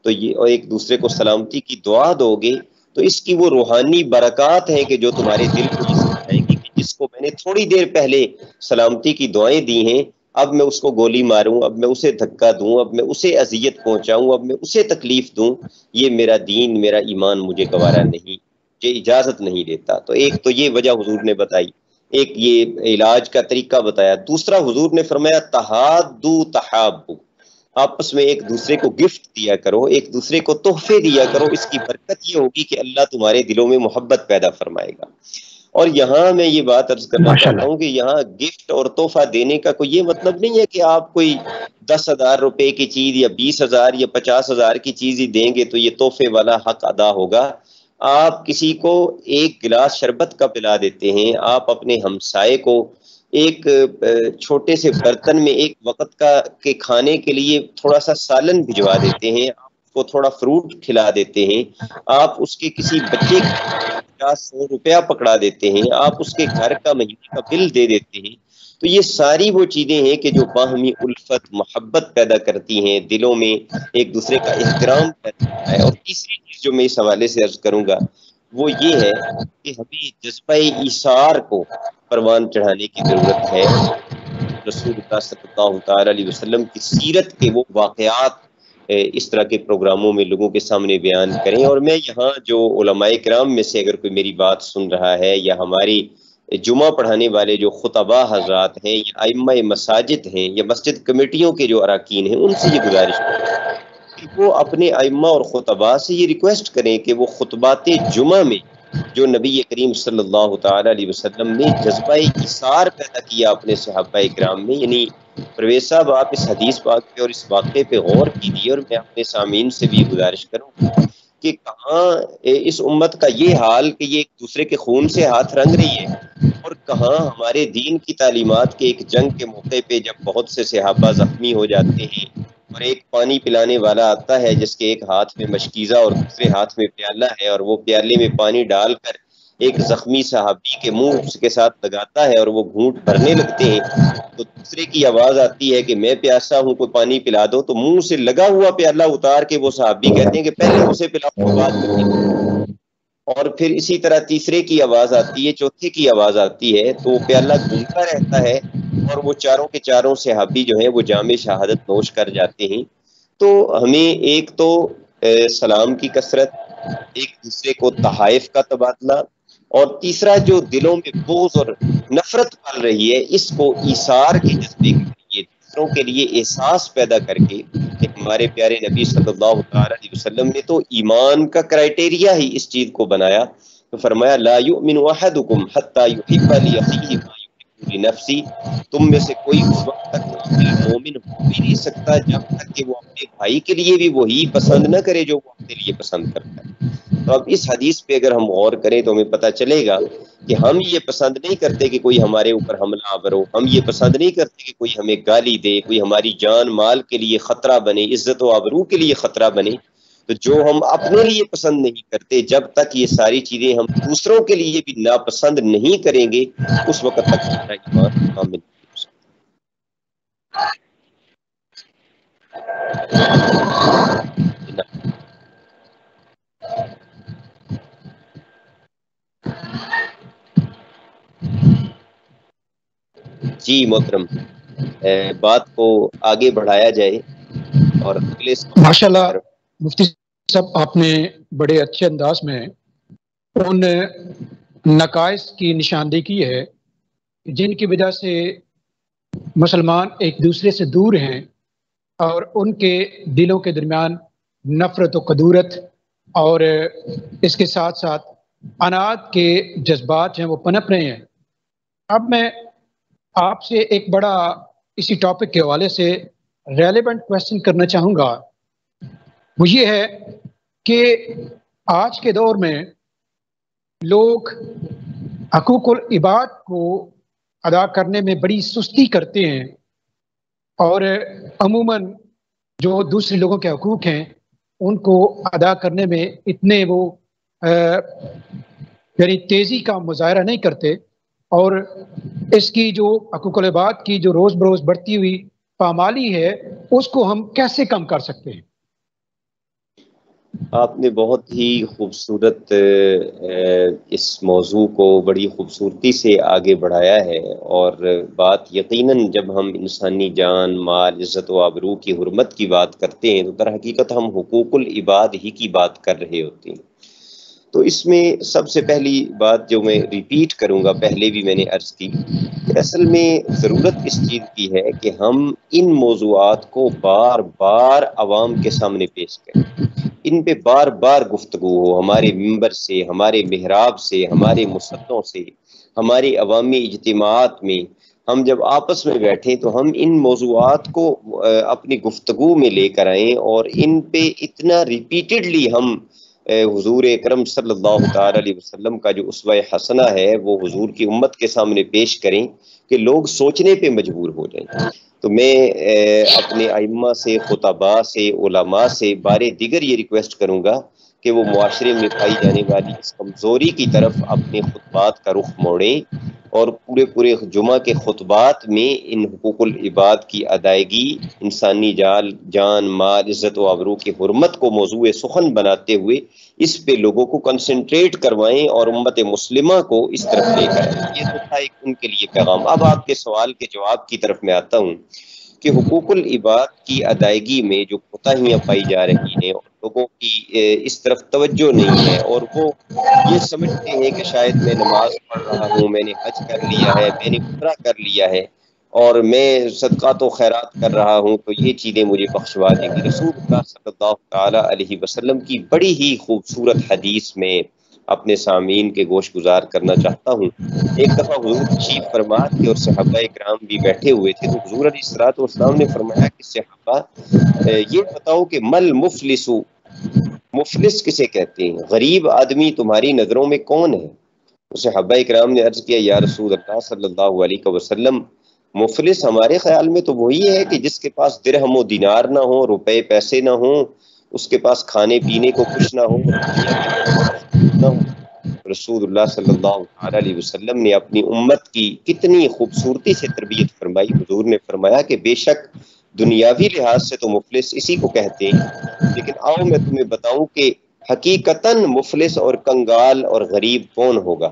S2: تو یہ، اور ایک دوسرے کو سلامتی کی دعا دو گے تو اس کی وہ روحانی برکات ہیں کہ جو تمہارے دل کو یہ سمجھائیں گے کہ جس کو میں نے تھوڑی دیر پہلے سلامتی کی دعائیں دی ہیں، اب میں اس کو گولی ماروں، اب میں اسے دھکا دوں، اب میں اسے اذیت پہنچاؤں، اب میں اسے تکلیف دوں، یہ میرا دین، میرا ایمان مجھے گوارا نہیں، یہ اجازت نہیں دیتا۔ تو ایک تو یہ وجہ حضور نے بتائی، ایک یہ علاج کا طریقہ بتایا۔ دوسرا حضور نے فرمایا تحادو تحابو، آپس میں ایک دوسرے کو گفٹ دیا کرو، ایک دوسرے کو تحفے دیا کرو، اس کی برکت یہ ہوگی کہ اللہ تمہارے دلوں میں محبت پیدا فرمائے گا۔ اور یہاں میں یہ بات عرض کرنا
S1: ماشاء
S2: چاہتا
S1: اللہ،
S2: ہوں کہ یہاں گفٹ اور تحفہ دینے کا کوئی یہ مطلب نہیں ہے کہ آپ کوئی 10,000 روپے کی چیز یا 20,000 یا 50,000 کی چیز ہی دیں گے تو یہ تحفے والا حق ادا ہوگا۔ آپ کسی کو ایک گلاس شربت کا پلا دیتے ہیں، آپ اپنے ہمسائے کو ایک چھوٹے سے برتن میں ایک وقت کا کے کھانے کے لیے تھوڑا سا سالن بھجوا دیتے ہیں، آپ اس کو تھوڑا فروٹ کھلا دیتے ہیں، آپ اس کے کسی بچے 50-100 روپیہ پکڑا دیتے ہیں، آپ اس کے گھر کا مہینے کا بل دے دیتے ہیں۔ تو یہ ساری وہ چیزیں ہیں کہ جو باہمی الفت، محبت پیدا کرتی ہیں، دلوں میں ایک دوسرے کا احترام پیدا ہوتا ہے۔ اور تیسری چیز جو میں اس حوالے سے عرض کروں گا وہ یہ ہے کہ ہمیں جذبہ ایثار کو پروان چڑھانے کی ضرورت ہے، اور رسول اللہ صلی اللہ تعالی علیہ وسلم کی سیرت کے وہ واقعات اس طرح کے پروگراموں میں لوگوں کے سامنے بیان کریں۔ اور میں یہاں جو علماء کرام میں سے اگر کوئی میری بات سن رہا ہے یا ہماری جمعہ پڑھانے والے جو خطبہ حضرات ہیں یا ائمہ مساجد ہیں یا مسجد کمیٹیوں کے جو اراکین ہیں، ان سے یہ گزارش کہ وہ اپنے ائمہ اور خطباء سے یہ ریکویسٹ کریں کہ وہ خطبات جمعہ میں جو نبی کریم صلی اللہ تعالی علیہ وسلم نے جذبہ ایثار پیدا کیا اپنے صحابہ کرام میں، یعنی پرویز صاحب آپ اس حدیث پاک پہ اور اس واقعے پہ غور کیجیے، اور میں اپنے سامعین سے بھی گزارش کروں گا کہ کہاں اس امت کا یہ حال کہ یہ ایک دوسرے کے خون سے ہاتھ رنگ رہی ہے، اور کہاں ہمارے دین کی تعلیمات کے ایک جنگ کے موقع پہ جب بہت سے صحابہ زخمی ہو جاتے ہیں اور ایک پانی پلانے والا آتا ہے جس کے ایک ہاتھ میں مشکیزہ اور دوسرے ہاتھ میں پیالہ ہے، اور وہ پیالے میں پانی ڈال کر ایک زخمی صحابی کے منہ کے ساتھ لگاتا ہے اور وہ گھونٹ بھرنے لگتے ہیں، تو دوسرے کی آواز آتی ہے کہ میں پیاسا ہوں، کوئی پانی پلا دو، تو منہ سے لگا ہوا پیالہ اتار کے وہ صحابی کہتے ہیں کہ پہلے اسے پلاؤ تو بعد میں پینا۔ اور پھر اسی طرح تیسرے کی آواز آتی ہے، چوتھے کی آواز آتی ہے، تو وہ پیالہ گھومتا رہتا ہے اور وہ چاروں کے چاروں صحابی جو ہیں وہ جام شہادت نوش کر جاتے ہیں۔ تو ہمیں ایک تو سلام کی کثرت، ایک دوسرے کو تحائف کا تبادلہ، اور تیسرا جو دلوں میں بغض اور نفرت پل رہی ہے اس کو ایثار کے جذبے کے ذریعے دوسروں کے لیے احساس پیدا کر کے کہ ہمارے پیارے نبی صلی اللہ تعالی علیہ وسلم نے تو ایمان کا کرائٹیریا ہی اس چیز کو بنایا، تو فرمایا لا یؤمن احدکم حتی یحب لاخیہ ما یحب لنفسہ، تم میں سے کوئی اس وقت تک کامل مومن ہو بھی نہیں سکتا جب تک کہ وہ اپنے بھائی کے لیے بھی وہی پسند نہ کرے جو وہ اپنے لیے پسند کرتا ہے۔ تو اب اس حدیث پہ اگر ہم غور کریں تو ہمیں پتہ چلے گا کہ ہم یہ پسند نہیں کرتے کہ کوئی ہمارے اوپر حملہ آور ہو، ہم یہ پسند نہیں کرتے کہ کوئی ہمیں گالی دے، کوئی ہماری جان مال کے لیے خطرہ بنے، عزت و آبرو کے لیے خطرہ بنے۔ تو جو ہم اپنے لیے پسند نہیں کرتے، جب تک یہ ساری چیزیں ہم دوسروں کے لیے بھی ناپسند نہیں کریں گے، اس وقت تک ہمارا ایمان کامل نہیں ہو سکتا۔ جی محترم، بات کو آگے بڑھایا جائے اور اگلے
S1: ماشاءاللہ مفتی صاحب، آپ نے بڑے اچھے انداز میں ان نقائص کی نشاندہی کی ہے جن کی وجہ سے مسلمان ایک دوسرے سے دور ہیں اور ان کے دلوں کے درمیان نفرت و کدورت اور اس کے ساتھ ساتھ اناد کے جذبات ہیں وہ پنپ رہے ہیں۔ اب میں آپ سے ایک بڑا اسی ٹاپک کے حوالے سے ریلیونٹ کوشچن کرنا چاہوں گا، وہ یہ ہے کہ آج کے دور میں لوگ حقوق العباد کو ادا کرنے میں بڑی سستی کرتے ہیں اور عموماً جو دوسرے لوگوں کے حقوق ہیں ان کو ادا کرنے میں اتنے وہ یعنی تیزی کا مظاہرہ نہیں کرتے، اور اس کی جو حقوق العباد کی جو روز بروز بڑھتی ہوئی پامالی ہے اس کو ہم کیسے کم کر سکتے ہیں؟
S2: آپ نے بہت ہی خوبصورت اس موضوع کو بڑی خوبصورتی سے آگے بڑھایا ہے، اور بات یقیناً جب ہم انسانی جان، مال، عزت و آبرو کی حرمت کی بات کرتے ہیں تو در حقیقت ہم حقوق العباد ہی کی بات کر رہے ہوتے ہیں۔ تو اس میں سب سے پہلی بات جو میں ریپیٹ کروں گا، پہلے بھی میں نے عرض کی کہ اصل میں ضرورت اس چیز کی ہے کہ ہم ان موضوعات کو بار بار عوام کے سامنے پیش کریں، ان پہ بار بار گفتگو ہو، ہمارے ممبر سے، ہمارے محراب سے، ہمارے مصلوں سے، ہمارے عوامی اجتماعات میں ہم جب آپس میں بیٹھیں تو ہم ان موضوعات کو اپنی گفتگو میں لے کر آئیں اور ان پہ اتنا ریپیٹڈلی ہم حضور اکرم صلی اللہ تعالی علیہ وسلم کا جو اسوہ حسنہ ہے وہ حضور کی امت کے سامنے پیش کریں کہ لوگ سوچنے پہ مجبور ہو جائیں۔ تو میں اپنے ائمہ سے، خطباء سے، علماء سے بار دیگر یہ ریکویسٹ کروں گا کہ وہ معاشرے میں پائی جانے والی اس کمزوری کی طرف اپنے خطبات کا رخ موڑیں اور پورے جمعہ کے خطبات میں ان حقوق العباد کی ادائیگی، انسانی جان، مال، عزت و آبرو کی حرمت کو موضوع سخن بناتے ہوئے اس پہ لوگوں کو کنسنٹریٹ کروائیں اور امت مسلمہ کو اس طرف لے کر آئیں۔ یہ تو تھا ایک ان کے لیے پیغام۔ اب آپ کے سوال کے جواب کی طرف میں آتا ہوں کہ حقوق العباد کی ادائیگی میں جو کوتاہیاں پائی جا رہی ہیں اور لوگوں کی اس طرف توجہ نہیں ہے، اور وہ یہ سمجھتے ہیں کہ شاید میں نماز پڑھ رہا ہوں، میں نے حج کر لیا ہے، میں نے عمرہ کر لیا ہے اور میں صدقات و خیرات کر رہا ہوں تو یہ چیزیں مجھے بخشوا دیں گی۔ رسول اللہ صلی اللہ تعالی علیہ وسلم کی بڑی ہی خوبصورت حدیث میں اپنے سامعین کے گوش گزار کرنا چاہتا ہوں۔ ایک دفعہ حضور تشریف فرما تھے اور صحابہ کرام بھی بیٹھے ہوئے تھے، تو حضور علیہ الصلوۃ والسلام نے فرمایا کہ صحابہ یہ بتاؤ کہ مل مفلس، مفلس کسے کہتے ہیں، غریب آدمی تمہاری نظروں میں کون ہے؟ صحابہ کرام نے عرض کیا یا رسول اللہ صلی اللہ علیہ وسلم، مفلس ہمارے خیال میں تو وہی ہے کہ جس کے پاس درہم و دینار نہ ہو، روپے پیسے نہ ہوں، اس کے پاس کھانے پینے کو کچھ نہ ہو، دنیا میں نہ ہو۔ رسول اللہ صلی اللہ علیہ وسلم نے اپنی امت کی کتنی خوبصورتی سے تربیت فرمائی۔ حضور نے فرمایا کہ بے شک دنیاوی لحاظ سے تو مفلس اسی کو کہتے ہیں، لیکن آؤ میں تمہیں بتاؤں کہ حقیقتاً مفلس اور کنگال اور غریب کون ہوگا۔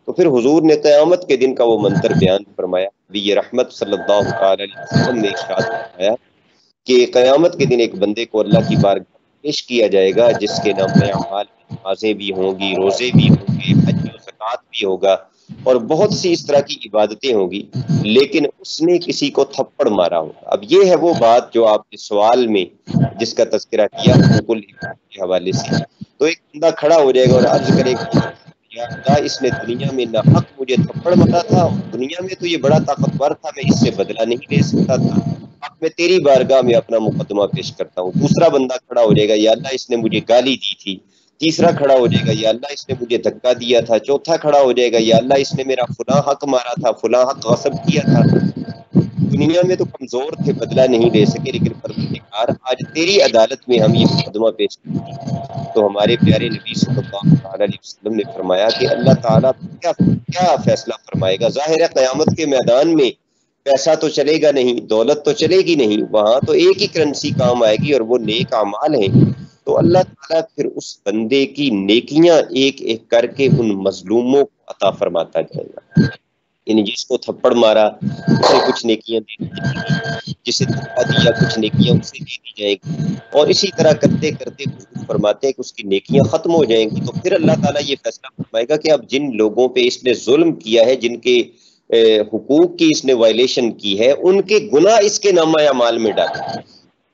S2: تو پھر حضور نے قیامت کے دن کا وہ منظر بیان فرمایا۔ نبی رحمت صلی اللہ تعالی علیہ وسلم نے ارشاد فرمایا کہ قیامت کے دن ایک بندے کو اللہ کی بارگاہ پیش کیا جائے گا جس کے نام اعمال نمازیں بھی ہوں گی، روزے بھی ہوں گے، حج و زکوٰۃ بھی ہوگا اور بہت سی اس طرح کی عبادتیں ہوں گی، لیکن اس نے کسی کو تھپڑ مارا ہوگا۔ اب یہ ہے وہ بات جو آپ کے سوال میں جس کا تذکرہ کیا حقوق العباد کے حوالے سے، تو ایک بندہ کھڑا ہو جائے گا اور عرض کرے گا یا اللہ اس نے دنیا میں ناحق مجھے تھپڑ مارا تھا، اور دنیا میں تو یہ بڑا طاقتور تھا، میں اس سے بدلہ نہیں لے سکتا تھا، اب میں تیری بارگاہ میں اپنا مقدمہ پیش کرتا ہوں۔ دوسرا بندہ کھڑا ہو جائے گا یا اللہ اس نے مجھے گالی دی تھی، تیسرا کھڑا ہو جائے گا یا اللہ اس نے مجھے دھکا دیا تھا، چوتھا کھڑا ہو جائے گا یا اللہ اس نے میرا فلاں حق مارا تھا، فلاں حق غصب کیا تھا، دنیا میں تو کمزور تھے، بدلہ نہیں لے سکے، لیکن پروردگار آج تیری عدالت میں ہم یہ مقدمہ پیش کرتے ہیں۔ تو ہمارے پیارے نبی صلی اللہ علیہ وسلم نے فرمایا کہ اللہ تعالیٰ کیا فیصلہ فرمائے گا؟ ظاہر ہے قیامت کے میدان میں پیسہ تو چلے گا نہیں، دولت تو چلے گی نہیں، وہاں تو ایک ہی کرنسی کام آئے گی اور وہ نیک اعمال ہیں۔ تو اللہ تعالیٰ پھر اس بندے کی نیکیاں ایک ایک کر کے ان مظلوموں کو عطا فرماتا جائے گا۔ یعنی جس کو تھپڑ مارا اسے کچھ نیکیاں دے دی جائیں گی، جسے دھوکہ دیا کچھ نیکیاں اسے دے دی جائیں گی، اور اسی طرح کرتے کرتے حضور فرماتے ہیں کہ اس کی نیکیاں ختم ہو جائیں گی. تو پھر اللہ تعالیٰ یہ فیصلہ فرمائے گا کہ اب جن لوگوں پہ اس نے ظلم کیا ہے، جن کے حقوق کی اس نے وائلیشن کی ہے، ان کے گناہ اس کے نامہ اعمال میں ڈالے.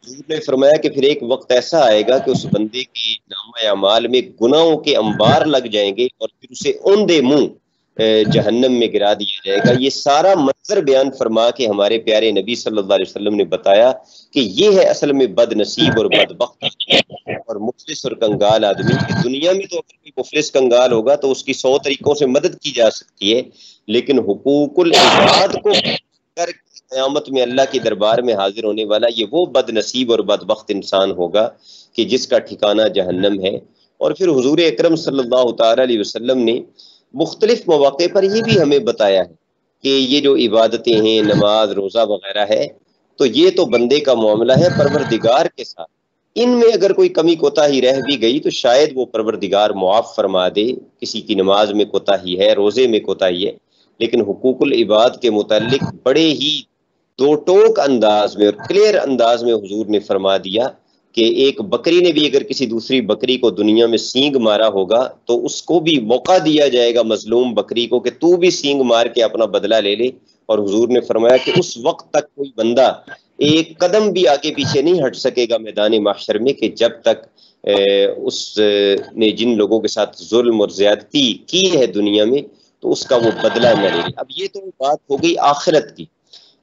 S2: حضور نے فرمایا کہ پھر ایک وقت ایسا آئے گا کہ اس بندے کے نامہ اعمال میں گناہوں کے انبار لگ جائیں گے، اور پھر اسے اوندے منہ جہنم میں گرا دیا جائے گا. یہ سارا منظر بیان فرما کے ہمارے پیارے نبی صلی اللہ علیہ وسلم نے بتایا کہ یہ ہے اصل میں بد نصیب اور بدبخت اور مفلس اور کنگال آدمی. کہ دنیا میں تو اگر کوئی مفلس کنگال ہوگا تو اس کی 100 طریقوں سے مدد کی جا سکتی ہے، لیکن حقوق العباد کو کر قیامت میں اللہ کے دربار میں حاضر ہونے والا یہ وہ بد نصیب اور بدبخت انسان ہوگا کہ جس کا ٹھکانہ جہنم ہے. اور پھر حضور اکرم صلی اللہ تعالی علیہ وسلم نے مختلف مواقع پر یہ بھی ہمیں بتایا ہے کہ یہ جو عبادتیں ہیں، نماز روزہ وغیرہ ہے، تو یہ تو بندے کا معاملہ ہے پروردگار کے ساتھ. ان میں اگر کوئی کمی کوتاہی رہ بھی گئی تو شاید وہ پروردگار معاف فرما دے. کسی کی نماز میں کوتاہی ہے، روزے میں کوتاہی ہے، لیکن حقوق العباد کے متعلق بڑے ہی دو ٹوک انداز میں اور کلیئر انداز میں حضور نے فرما دیا کہ ایک بکری نے بھی اگر کسی دوسری بکری کو دنیا میں سینگ مارا ہوگا تو اس کو بھی موقع دیا جائے گا مظلوم بکری کو کہ تو بھی سینگ مار کے اپنا بدلہ لے لے. اور حضور نے فرمایا کہ اس وقت تک کوئی بندہ ایک قدم بھی آگے پیچھے نہیں ہٹ سکے گا میدان محشر میں کہ جب تک اس نے جن لوگوں کے ساتھ ظلم اور زیادتی کی ہے دنیا میں تو اس کا وہ بدلہ نہ لے. اب یہ تو بات ہو گئی آخرت کی،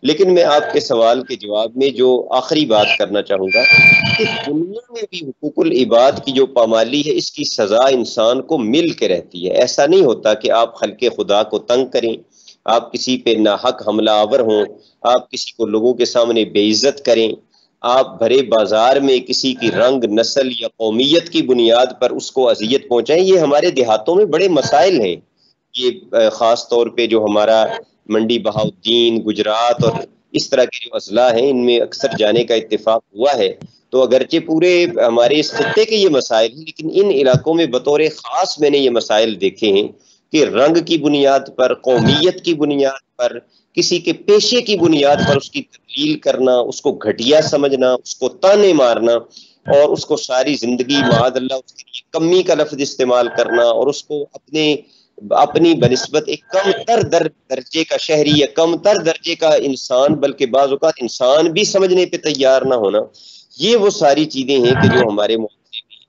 S2: لیکن میں آپ کے سوال کے جواب میں جو آخری بات کرنا چاہوں گا کہ دنیا میں بھی حقوق العباد کی جو پامالی ہے اس کی سزا انسان کو مل کے رہتی ہے. ایسا نہیں ہوتا کہ آپ خلق خدا کو تنگ کریں، آپ کسی پہ ناحق حملہ آور ہوں، آپ کسی کو لوگوں کے سامنے بے عزت کریں، آپ بھرے بازار میں کسی کی رنگ نسل یا قومیت کی بنیاد پر اس کو اذیت پہنچائیں. یہ ہمارے دیہاتوں میں بڑے مسائل ہیں. یہ خاص طور پہ جو ہمارا منڈی بہاؤدین، گجرات اور اس طرح کے جو اضلاع ہیں ان میں اکثر جانے کا اتفاق ہوا ہے. تو اگرچہ پورے ہمارے اس خطے کے یہ مسائل ہیں، لیکن ان علاقوں میں بطور خاص میں نے یہ مسائل دیکھے ہیں کہ رنگ کی بنیاد پر، قومیت کی بنیاد پر، کسی کے پیشے کی بنیاد پر اس کی تدلیل کرنا، اس کو گھٹیا سمجھنا، اس کو تانے مارنا، اور اس کو ساری زندگی معاذ اللہ اس کے لیے کمی کا لفظ استعمال کرنا، اور اس کو اپنی بنسبت ایک کم تر درجے کا شہری یا کم تر درجے کا انسان، بلکہ بعض اوقات انسان بھی سمجھنے پہ تیار نہ ہونا. یہ وہ ساری چیزیں ہیں کہ جو ہمارے معاشرے میں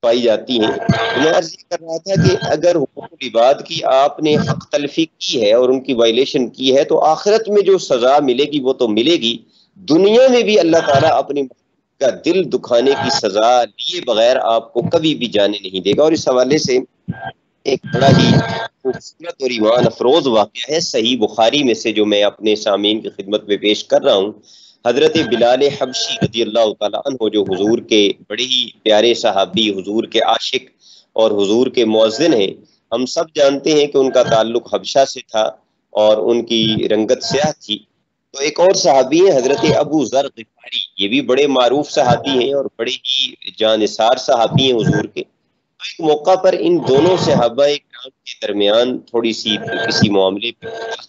S2: پائی جاتی ہیں. میں عرض یہ کر رہا تھا کہ اگر حقوق العباد کی آپ نے حق تلفی کی ہے اور ان کی وائلیشن کی ہے تو آخرت میں جو سزا ملے گی وہ تو ملے گی، دنیا میں بھی اللہ تعالیٰ اپنے کا دل دکھانے کی سزا لیے بغیر آپ کو کبھی بھی جانے نہیں دے گا. اور اس حوالے سے ایک بڑا ہی خوبصورت اور ایمان افروز واقعہ ہے صحیح بخاری میں سے جو میں اپنے سامعین کی خدمت میں پیش کر رہا ہوں. حضرت بلال حبشی رضی اللہ تعالیٰ عنہ جو حضور کے بڑے ہی پیارے صحابی، حضور کے عاشق اور حضور کے مؤذن ہیں، ہم سب جانتے ہیں کہ ان کا تعلق حبشہ سے تھا اور ان کی رنگت سیاہ تھی. تو ایک اور صحابی ہیں حضرت ابو ذر غفاری، یہ بھی بڑے معروف صحابی ہیں اور بڑے ہی جانثار صحابی ہیں حضور کے. ایک موقع پر ان دونوں صحابہ کرام کے درمیان تھوڑی سی کسی معاملے پہ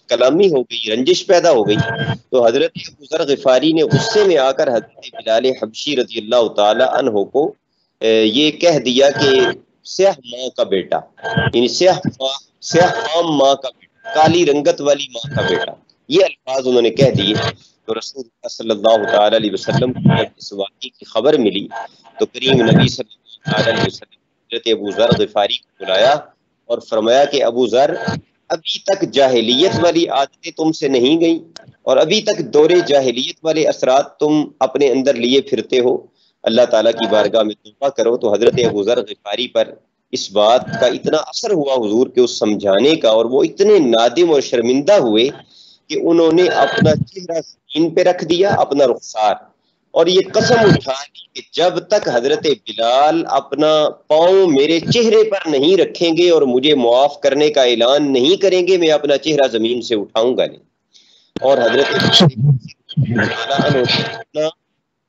S2: کلامی ہو گئی، رنجش پیدا ہو گئی. تو حضرت ابو ذر غفاری نے غصے میں آ کر حضرت بلال حبشی رضی اللہ تعالی عنہ کو یہ کہہ دیا کہ سیاہ ماں کا بیٹا، یعنی سیاہ فام ماں کا بیٹا، کالی رنگت والی ماں کا بیٹا، یہ الفاظ انہوں نے کہہ دیے. تو رسول اللہ صلی اللہ تعالی علیہ وسلم کو جب اس واقعے کی خبر ملی تو کریم نبی صلی اللہ تعالی علیہ وسلم حضرت ابو ذر غفاری کو بلایا اور فرمایا کہ ابو ذر، ابھی تک جاہلیت والی عادتیں تم سے نہیں گئیں اور ابھی تک دور جاہلیت والے اثرات تم اپنے اندر لیے پھرتے ہو. اللہ تعالیٰ کی بارگاہ میں توبہ کرو. تو حضرت ابو ذر غفاری پر اس بات کا اتنا اثر ہوا حضور کے اس سمجھانے کا، اور وہ اتنے نادم اور شرمندہ ہوئے کہ انہوں نے اپنا چہرہ زمین پہ رکھ دیا، اپنا رخسار، اور یہ قسم اٹھا لی کہ جب تک حضرت بلال اپنا پاؤں میرے چہرے پر نہیں رکھیں گے اور مجھے معاف کرنے کا اعلان نہیں کریں گے میں اپنا چہرہ زمین سے اٹھاؤں گا نہیں. اور حضرت اپنا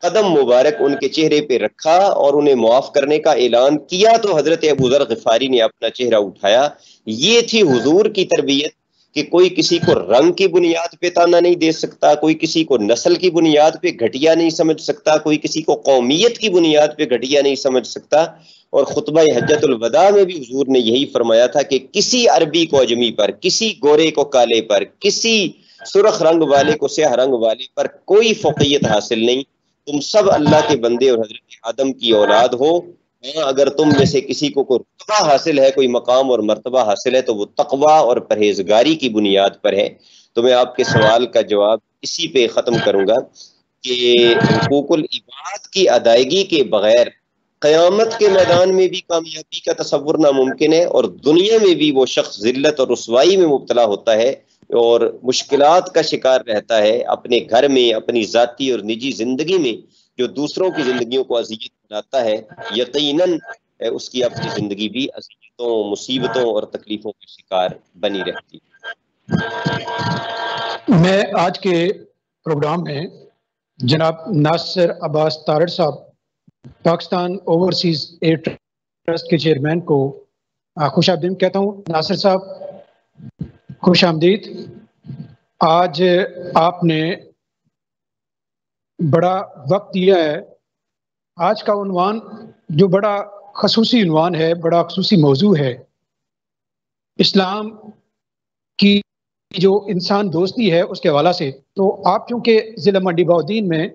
S2: قدم مبارک ان کے چہرے پہ رکھا اور انہیں معاف کرنے کا اعلان کیا تو حضرت ابو ذر غفاری نے اپنا چہرہ اٹھایا. یہ تھی حضور کی تربیت کہ کوئی کسی کو رنگ کی بنیاد پہ تانا نہیں دے سکتا، کوئی کسی کو نسل کی بنیاد پہ گھٹیا نہیں سمجھ سکتا، کوئی کسی کو قومیت کی بنیاد پہ گھٹیا نہیں سمجھ سکتا۔ اور خطبہ حجۃ الوداع میں بھی حضور نے یہی فرمایا تھا کہ کسی عربی کو اجمی پر، کسی گورے کو کالے پر، کسی سرخ رنگ والے کو سیاہ رنگ والے پر کوئی فوقیت حاصل نہیں، تم سب اللہ کے بندے اور حضرت آدم کی اولاد ہو۔ اگر تم میں سے کسی کو کوئی رتبہ حاصل ہے، کوئی مقام اور مرتبہ حاصل ہے، تو وہ تقوی اور پرہیزگاری کی بنیاد پر ہے۔ تو میں آپ کے سوال کا جواب اسی پہ ختم کروں گا کہ حقوق العباد کی ادائیگی کے بغیر قیامت کے میدان میں بھی کامیابی کا تصور ناممکن ہے، اور دنیا میں بھی وہ شخص ذلت اور رسوائی میں مبتلا ہوتا ہے اور مشکلات کا شکار رہتا ہے اپنے گھر میں، اپنی ذاتی اور نجی زندگی میں۔ جو دوسروں کی زندگیوں کو اذیت بناتا ہے، یقیناً اس کی اپنی زندگی بھی اذیتوں، مصیبتوں اور تکلیفوں کا شکار بنی رہتی ہے۔
S1: میں آج کے پروگرام میں جناب ناصر عباس تارڑ صاحب، پاکستان اوورسیز ایئر ٹرسٹ کے چیئرمین کو خوش آمدید کہتا ہوں۔ ناصر صاحب خوش آمدید۔ آج آپ نے بڑا وقت دیا ہے۔ آج کا عنوان جو بڑا خصوصی عنوان ہے، بڑا خصوصی موضوع ہے، اسلام کی جو انسان دوستی ہے اس کے حوالہ سے۔ تو آپ چونکہ ضلع منڈی بہاؤالدین میں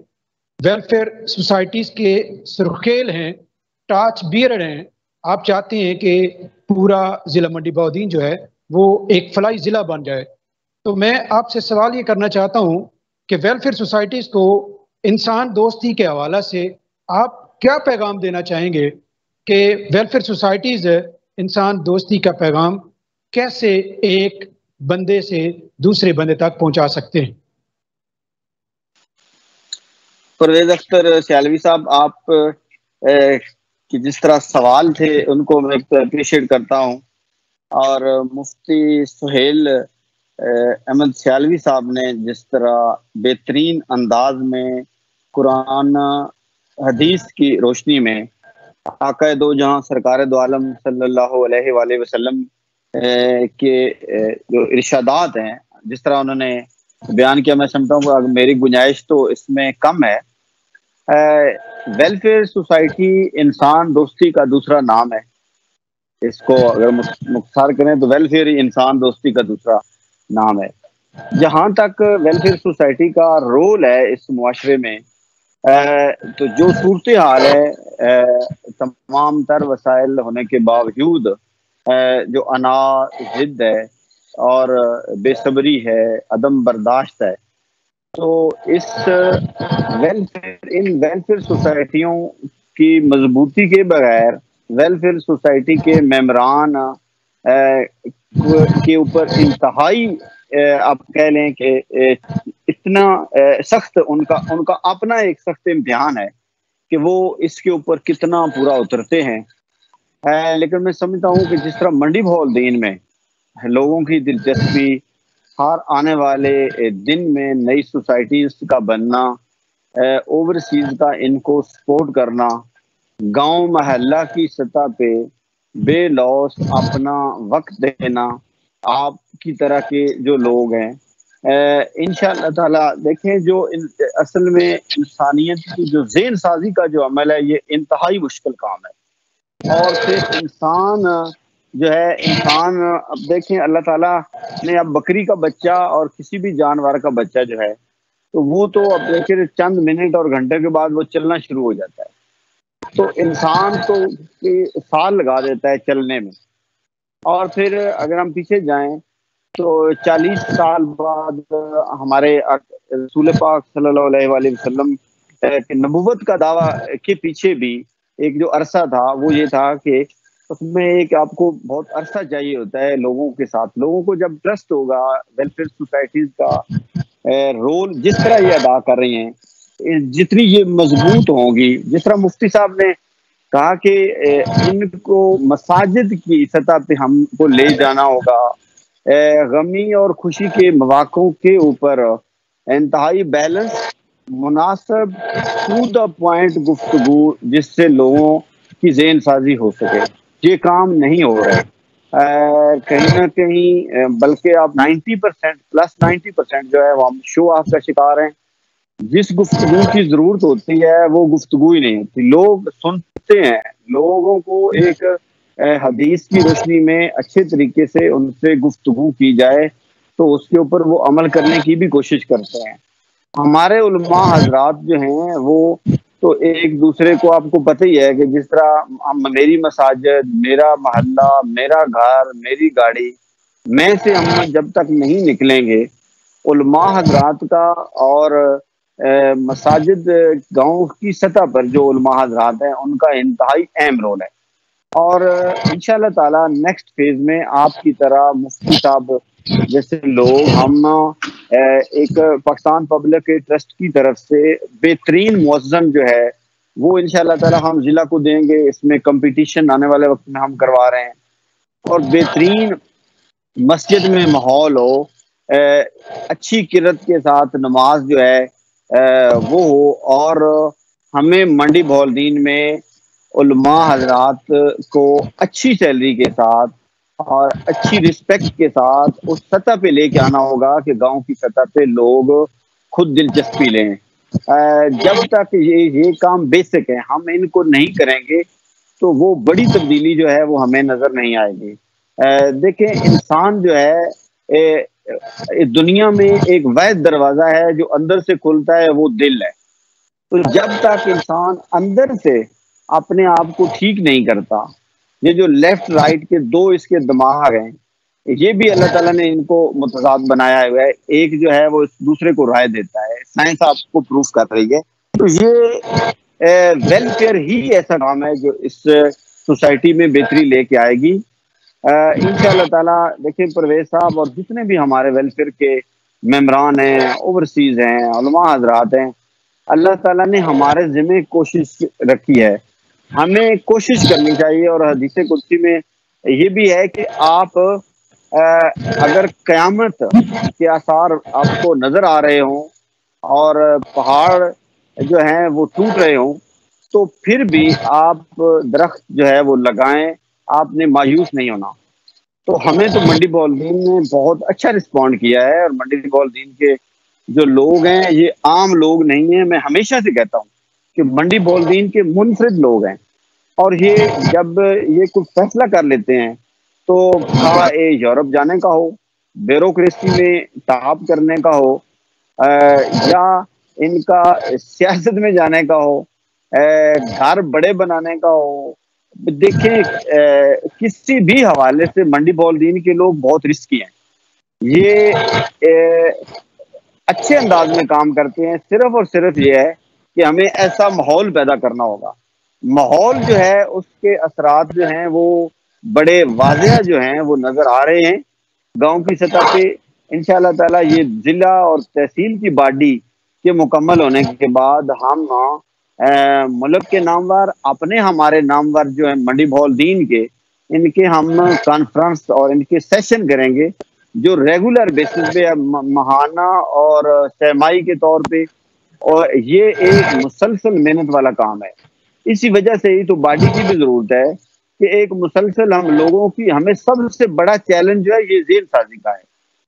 S1: ویلفیئر سوسائٹیز کے سرخیل ہیں، ٹارچ بیئرر ہیں، آپ چاہتے ہیں کہ پورا ضلع منڈی بہاؤالدین جو ہے وہ ایک فلاحی ضلع بن جائے۔ تو میں آپ سے سوال یہ کرنا چاہتا ہوں کہ ویلفیئر سوسائٹیز کو انسان دوستی کے حوالہ سے آپ کیا پیغام دینا چاہیں گے کہ ویلفیئر سوسائٹیز انسان دوستی کا پیغام کیسے ایک بندے سے دوسرے بندے تک پہنچا سکتے ہیں؟
S3: پرویز اختر سیالوی صاحب، آپ کی جس طرح سوال تھے ان کو میں اپریشیٹ کرتا ہوں، اور مفتی سہیل احمد سیالوی صاحب نے جس طرح بہترین انداز میں قرآن حدیث کی روشنی میں آقا دو جہاں سرکار دو عالم صلی اللہ علیہ وآلہ وسلم کے جو ارشادات ہیں جس طرح انہوں نے بیان کیا، میں سمجھتا ہوں کہ میری گنجائش تو اس میں کم ہے۔ ویلفیئر سوسائٹی انسان دوستی کا دوسرا نام ہے۔ اس کو اگر مختصر کریں تو ویلفیئر انسان دوستی کا دوسرا نام ہے۔ جہاں تک ویلفیئر سوسائٹی کا رول ہے اس معاشرے میں، تو جو صورتحال ہے، تمام تر وسائل ہونے کے باوجود جو انا، ضد ہے اور بے صبری ہے، عدم برداشت ہے، تو اس ویلفیئر سوسائٹیوں کی مضبوطی کے بغیر، ویلفیئر سوسائٹی کے ممبران کے اوپر انتہائی آپ کہہ لیں کہ اتنا سخت ان کا اپنا ایک سخت امتحان ہے کہ وہ اس کے اوپر کتنا پورا اترتے ہیں۔ لیکن میں سمجھتا ہوں کہ جس طرح منڈی بہاؤالدین میں لوگوں کی دلچسپی ہر آنے والے دن میں نئی سوسائٹیز کا بننا، اوورسیز کا ان کو سپورٹ کرنا، گاؤں محلہ کی سطح پہ بے لوث اپنا وقت دینا، آپ کی طرح کے جو لوگ ہیں، انشاءاللہ تعالیٰ دیکھیں جو اصل میں انسانیت کی جو ذہن سازی کا جو عمل ہے یہ انتہائی مشکل کام ہے۔ اور پھر انسان جو ہے، انسان اب دیکھیں اللہ تعالیٰ نے اب بکری کا بچہ اور کسی بھی جانور کا بچہ جو ہے تو وہ تو اب دیکھیں چند منٹ اور گھنٹے کے بعد وہ چلنا شروع ہو جاتا ہے، تو انسان تو سال لگا دیتا ہے چلنے میں۔ اور پھر اگر ہم پیچھے جائیں تو 40 سال بعد ہمارے رسول پاک صلی اللہ علیہ وآلہ وسلم کی نبوت کا دعویٰ کے پیچھے بھی ایک جو عرصہ تھا وہ یہ تھا کہ اس میں ایک آپ کو بہت عرصہ چاہیے ہوتا ہے لوگوں کے ساتھ۔ لوگوں کو جب ٹرسٹ ہوگا ویلفیئر سوسائٹیز کا رول جس طرح یہ ادا کر رہی ہیں، جتنی یہ مضبوط ہوں گی، جس طرح مفتی صاحب نے کہا کہ ان کو مساجد کی سطح پہ ہم کو لے جانا ہوگا، غمی اور خوشی کے مواقع کے اوپر انتہائی بیلنس، مناسب ٹو دا پوائنٹ گفتگو جس سے لوگوں کی ذہن سازی ہو سکے، یہ کام نہیں ہو رہا ہے۔ کہیں نہ کہیں بلکہ آپ 90% پلس 90% جو ہے وہ ہم شو آف کا شکار ہیں. جس گفتگو کی ضرورت ہوتی ہے وہ گفتگو ہی نہیں ہوتی. لوگ سنتے ہیں، لوگوں کو ایک حدیث کی روشنی میں اچھے طریقے سے ان سے گفتگو کی جائے تو اس کے اوپر وہ عمل کرنے کی بھی کوشش کرتے ہیں. ہمارے علماء حضرات جو ہیں وہ تو ایک دوسرے کو، آپ کو پتہ ہی ہے کہ جس طرح میری مساجد، میرا محلہ، میرا گھر، میری گاڑی، میں سے ہم جب تک نہیں نکلیں گے، علماء حضرات کا اور مساجد گاؤں کی سطح پر جو علماء حضرات ہیں ان کا انتہائی اہم رول ہے. اور انشاءاللہ تعالی نیکسٹ فیز میں آپ کی طرح مفتی صاحب جیسے لوگ، ہم ایک پاکستان پبلک ٹرسٹ کی طرف سے بہترین مؤذن جو ہے وہ انشاءاللہ تعالی ہم ضلع کو دیں گے. اس میں کمپٹیشن آنے والے وقت میں ہم کروا رہے ہیں، اور بہترین مسجد میں ماحول ہو، اچھی قرت کے ساتھ نماز جو ہے وہ ہو، اور ہمیں منڈی بہلدین میں علماء حضرات کو اچھی سیلری کے ساتھ اور اچھی رسپیکٹ کے ساتھ اس سطح پہ لے کے آنا ہوگا کہ گاؤں کی سطح پہ لوگ خود دلچسپی لیں. جب تک یہ کام بیسک ہے، ہم ان کو نہیں کریں گے تو وہ بڑی تبدیلی جو ہے وہ ہمیں نظر نہیں آئے گی. دیکھیں، انسان جو ہے دنیا میں ایک واحد دروازہ ہے جو اندر سے کھلتا ہے، وہ دل ہے. تو جب تک انسان اندر سے اپنے آپ کو ٹھیک نہیں کرتا، یہ جو لیفٹ رائٹ کے دو اس کے دماغ ہیں، یہ بھی اللہ تعالیٰ نے ان کو متضاد بنایا ہوا ہے. ایک جو ہے وہ دوسرے کو رائے دیتا ہے، سائنس آپ کو پروف کر رہی ہے. تو یہ ویلفیئر ہی ایسا نام ہے جو اس سوسائٹی میں بہتری لے کے آئے گی انشاءاللہ تعالیٰ. دیکھیں پرویز صاحب اور جتنے بھی ہمارے ویلفیئر کے ممبران ہیں، اوورسیز ہیں، علماء حضرات ہیں، اللہ تعالیٰ نے ہمارے ذمہ کوشش رکھی ہے. ہمیں کوشش کرنی چاہیے. اور حدیث قدسی میں یہ بھی ہے کہ آپ اگر قیامت کے آثار آپ کو نظر آ رہے ہوں اور پہاڑ جو ہیں وہ ٹوٹ رہے ہوں تو پھر بھی آپ درخت جو ہے وہ لگائیں، آپ نے مایوس نہیں ہونا. تو ہمیں تو منڈی بہلدین نے بہت اچھا رسپونڈ کیا ہے، اور منڈی بہلدین کے جو لوگ ہیں یہ عام لوگ نہیں ہیں. میں ہمیشہ سے کہتا ہوں کہ منڈی بہلدین کے منفرد لوگ ہیں، اور یہ جب یہ کچھ فیصلہ کر لیتے ہیں تو خواہ یورپ جانے کا ہو، بیوروکریسی میں تعاپ کرنے کا ہو، یا ان کا سیاست میں جانے کا ہو، گھر بڑے بنانے کا ہو، دیکھیں کسی بھی حوالے سے منڈی بہلدین کے لوگ بہت رسکی ہیں. یہ اچھے انداز میں کام کرتے ہیں. صرف اور صرف یہ ہے کہ ہمیں ایسا ماحول پیدا کرنا ہوگا. ماحول جو ہے اس کے اثرات جو ہیں وہ بڑے واضح جو ہیں وہ نظر آ رہے ہیں گاؤں کی سطح پہ. انشاءاللہ تعالی یہ ضلع اور تحصیل کی باڈی کے مکمل ہونے کے بعد ہم ملک کے نامور، اپنے ہمارے نامور جو ہیں منڈی بہلدین کے، ان کے ہم کانفرنس اور ان کے سیشن کریں گے جو ریگولر بیسس پہ ماہانہ اور سہمائی کے طور پہ. اور یہ ایک مسلسل محنت والا کام ہے. اسی وجہ سے ہی تو باڈی کی بھی ضرورت ہے کہ ایک مسلسل ہم لوگوں کی، ہمیں سب سے بڑا چیلنج جو ہے یہ ذہن سازی کا ہے.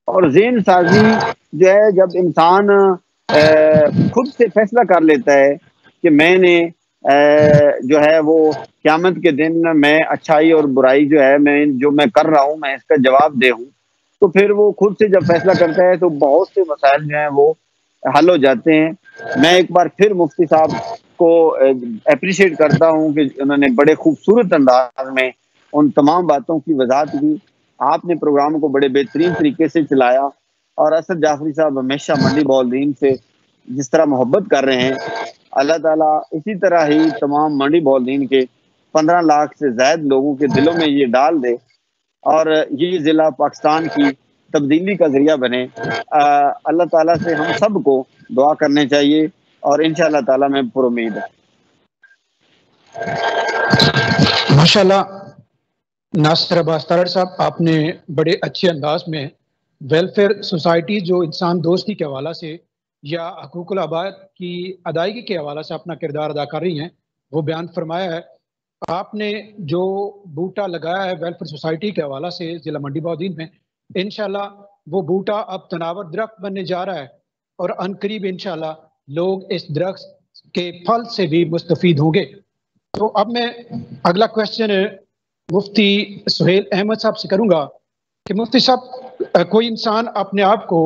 S3: اور ذہن سازی جو ہے جب انسان خود سے فیصلہ کر لیتا ہے کہ میں نے جو ہے وہ قیامت کے دن میں اچھائی اور برائی جو ہے میں کر رہا ہوں میں اس کا جواب دے ہوں، تو پھر وہ خود سے جب فیصلہ کرتا ہے تو بہت سے مسائل جو ہیں وہ حل ہو جاتے ہیں. میں ایک بار پھر مفتی صاحب کو اپریشیٹ کرتا ہوں کہ انہوں نے بڑے خوبصورت انداز میں ان تمام باتوں کی وضاحت کی. آپ نے پروگرام کو بڑے بہترین طریقے سے چلایا، اور اسد جعفری صاحب ہمیشہ منڈی بہلدین سے جس طرح محبت کر رہے ہیں، اللہ تعالیٰ اسی طرح ہی تمام منڈی بہلدین کے 15 لاکھ سے زائد لوگوں کے دلوں میں یہ ڈال دے اور یہ ضلع پاکستان کی تبدیلی کا ذریعہ بنے. اللہ تعالیٰ سے ہم سب کو دعا کرنے چاہیے، اور انشاءاللہ تعالیٰ میں پر امید ہے.
S1: ماشاءاللہ ناصر عباس تارڑ صاحب، آپ نے بڑے اچھے انداز میں ویلفیئر سوسائٹی جو انسان دوستی کے حوالہ سے یا حقوق العباد کی ادائیگی کے حوالہ سے اپنا کردار ادا کر رہی ہیں وہ بیان فرمایا ہے. آپ نے جو بوٹا لگایا ہے ویلفیئر سوسائٹی کے حوالہ سے ضلع منڈی بہودین میں، انشاءاللہ وہ بوٹا اب تناور درخت بننے جا رہا ہے، اور عنقریب انشاءاللہ لوگ اس درخت کے پھل سے بھی مستفید ہوں گے۔ تو اب میں اگلا کویسچن مفتی سہیل احمد صاحب سے کروں گا کہ مفتی صاحب، کوئی انسان اپنے آپ کو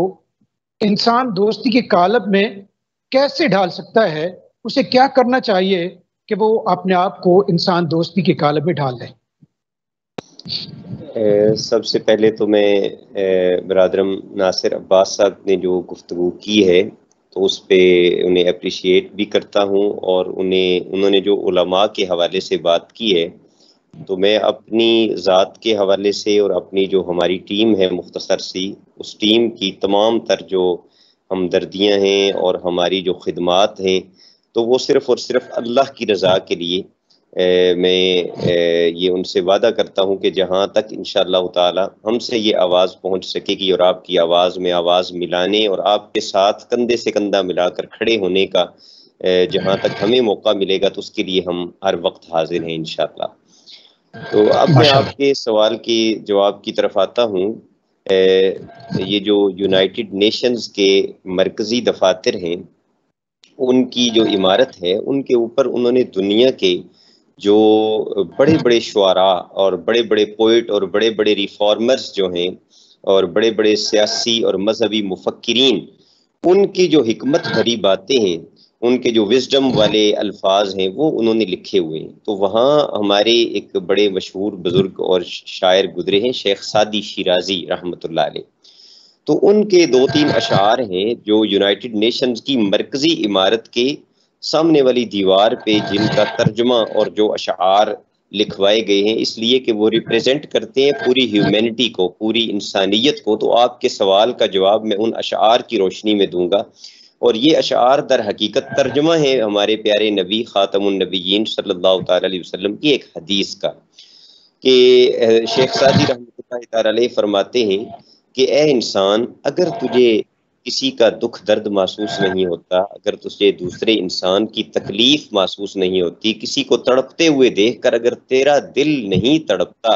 S1: انسان دوستی کے قالب میں کیسے ڈھال سکتا ہے؟ اسے کیا کرنا چاہیے کہ وہ اپنے آپ کو انسان دوستی کے قالب میں ڈھال لے؟
S2: سب سے پہلے تو میں برادرم ناصر عباس صاحب نے جو گفتگو کی ہے تو اس پہ انہیں اپریشیٹ بھی کرتا ہوں، اور انہوں نے جو علماء کے حوالے سے بات کی ہے تو میں اپنی ذات کے حوالے سے اور اپنی جو ہماری ٹیم ہے مختصر سی، اس ٹیم کی تمام تر جو ہمدردیاں ہیں اور ہماری جو خدمات ہیں تو وہ صرف اور صرف اللہ کی رضا کے لیے میں یہ ان سے وعدہ کرتا ہوں کہ جہاں تک انشاءاللہ تعالی ہم سے یہ آواز پہنچ سکے گی اور آپ کی آواز میں آواز ملانے اور آپ کے ساتھ کندھے سے کندھا ملا کر کھڑے ہونے کا جہاں تک ہمیں موقع ملے گا تو اس کے لیے ہم ہر وقت حاضر ہیں انشاءاللہ۔ تو اب میں آپ کے سوال کے جواب کی طرف آتا ہوں۔ یہ جو یونائٹڈ نیشنز کے مرکزی دفاتر ہیں ان کی جو عمارت ہے، ان کے اوپر انہوں نے دنیا کے جو بڑے بڑے شعراء اور بڑے بڑے پوئٹ اور بڑے بڑے ریفارمرز جو ہیں اور بڑے بڑے سیاسی اور مذہبی مفکرین، ان کی جو حکمت بھری باتیں ہیں، ان کے جو وزڈم والے الفاظ ہیں وہ انہوں نے لکھے ہوئے ہیں۔ تو وہاں ہمارے ایک بڑے مشہور بزرگ اور شاعر گزرے ہیں، شیخ سعدی شیرازی رحمۃ اللہ علیہ۔ تو ان کے 2-3 اشعار ہیں جو یونائٹڈ نیشنز کی مرکزی عمارت کے سامنے والی دیوار پہ جن کا ترجمہ اور جو اشعار لکھوائے گئے ہیں، اس لیے کہ وہ ریپریزنٹ کرتے ہیں پوری ہیومینٹی کو، پوری انسانیت کو۔ تو آپ کے سوال کا جواب میں ان اشعار کی روشنی میں دوں گا، اور یہ اشعار در حقیقت ترجمہ ہے ہمارے پیارے نبی خاتم النبیین صلی اللہ تعالی علیہ وسلم کی ایک حدیث کا، کہ شیخ سعدی رحمۃ اللہ تعالی علیہ فرماتے ہیں کہ اے انسان، اگر تجھے کسی کا دکھ درد محسوس نہیں ہوتا، اگر تجھے دوسرے انسان کی تکلیف محسوس نہیں ہوتی، کسی کو تڑپتے ہوئے دیکھ کر اگر تیرا دل نہیں تڑپتا،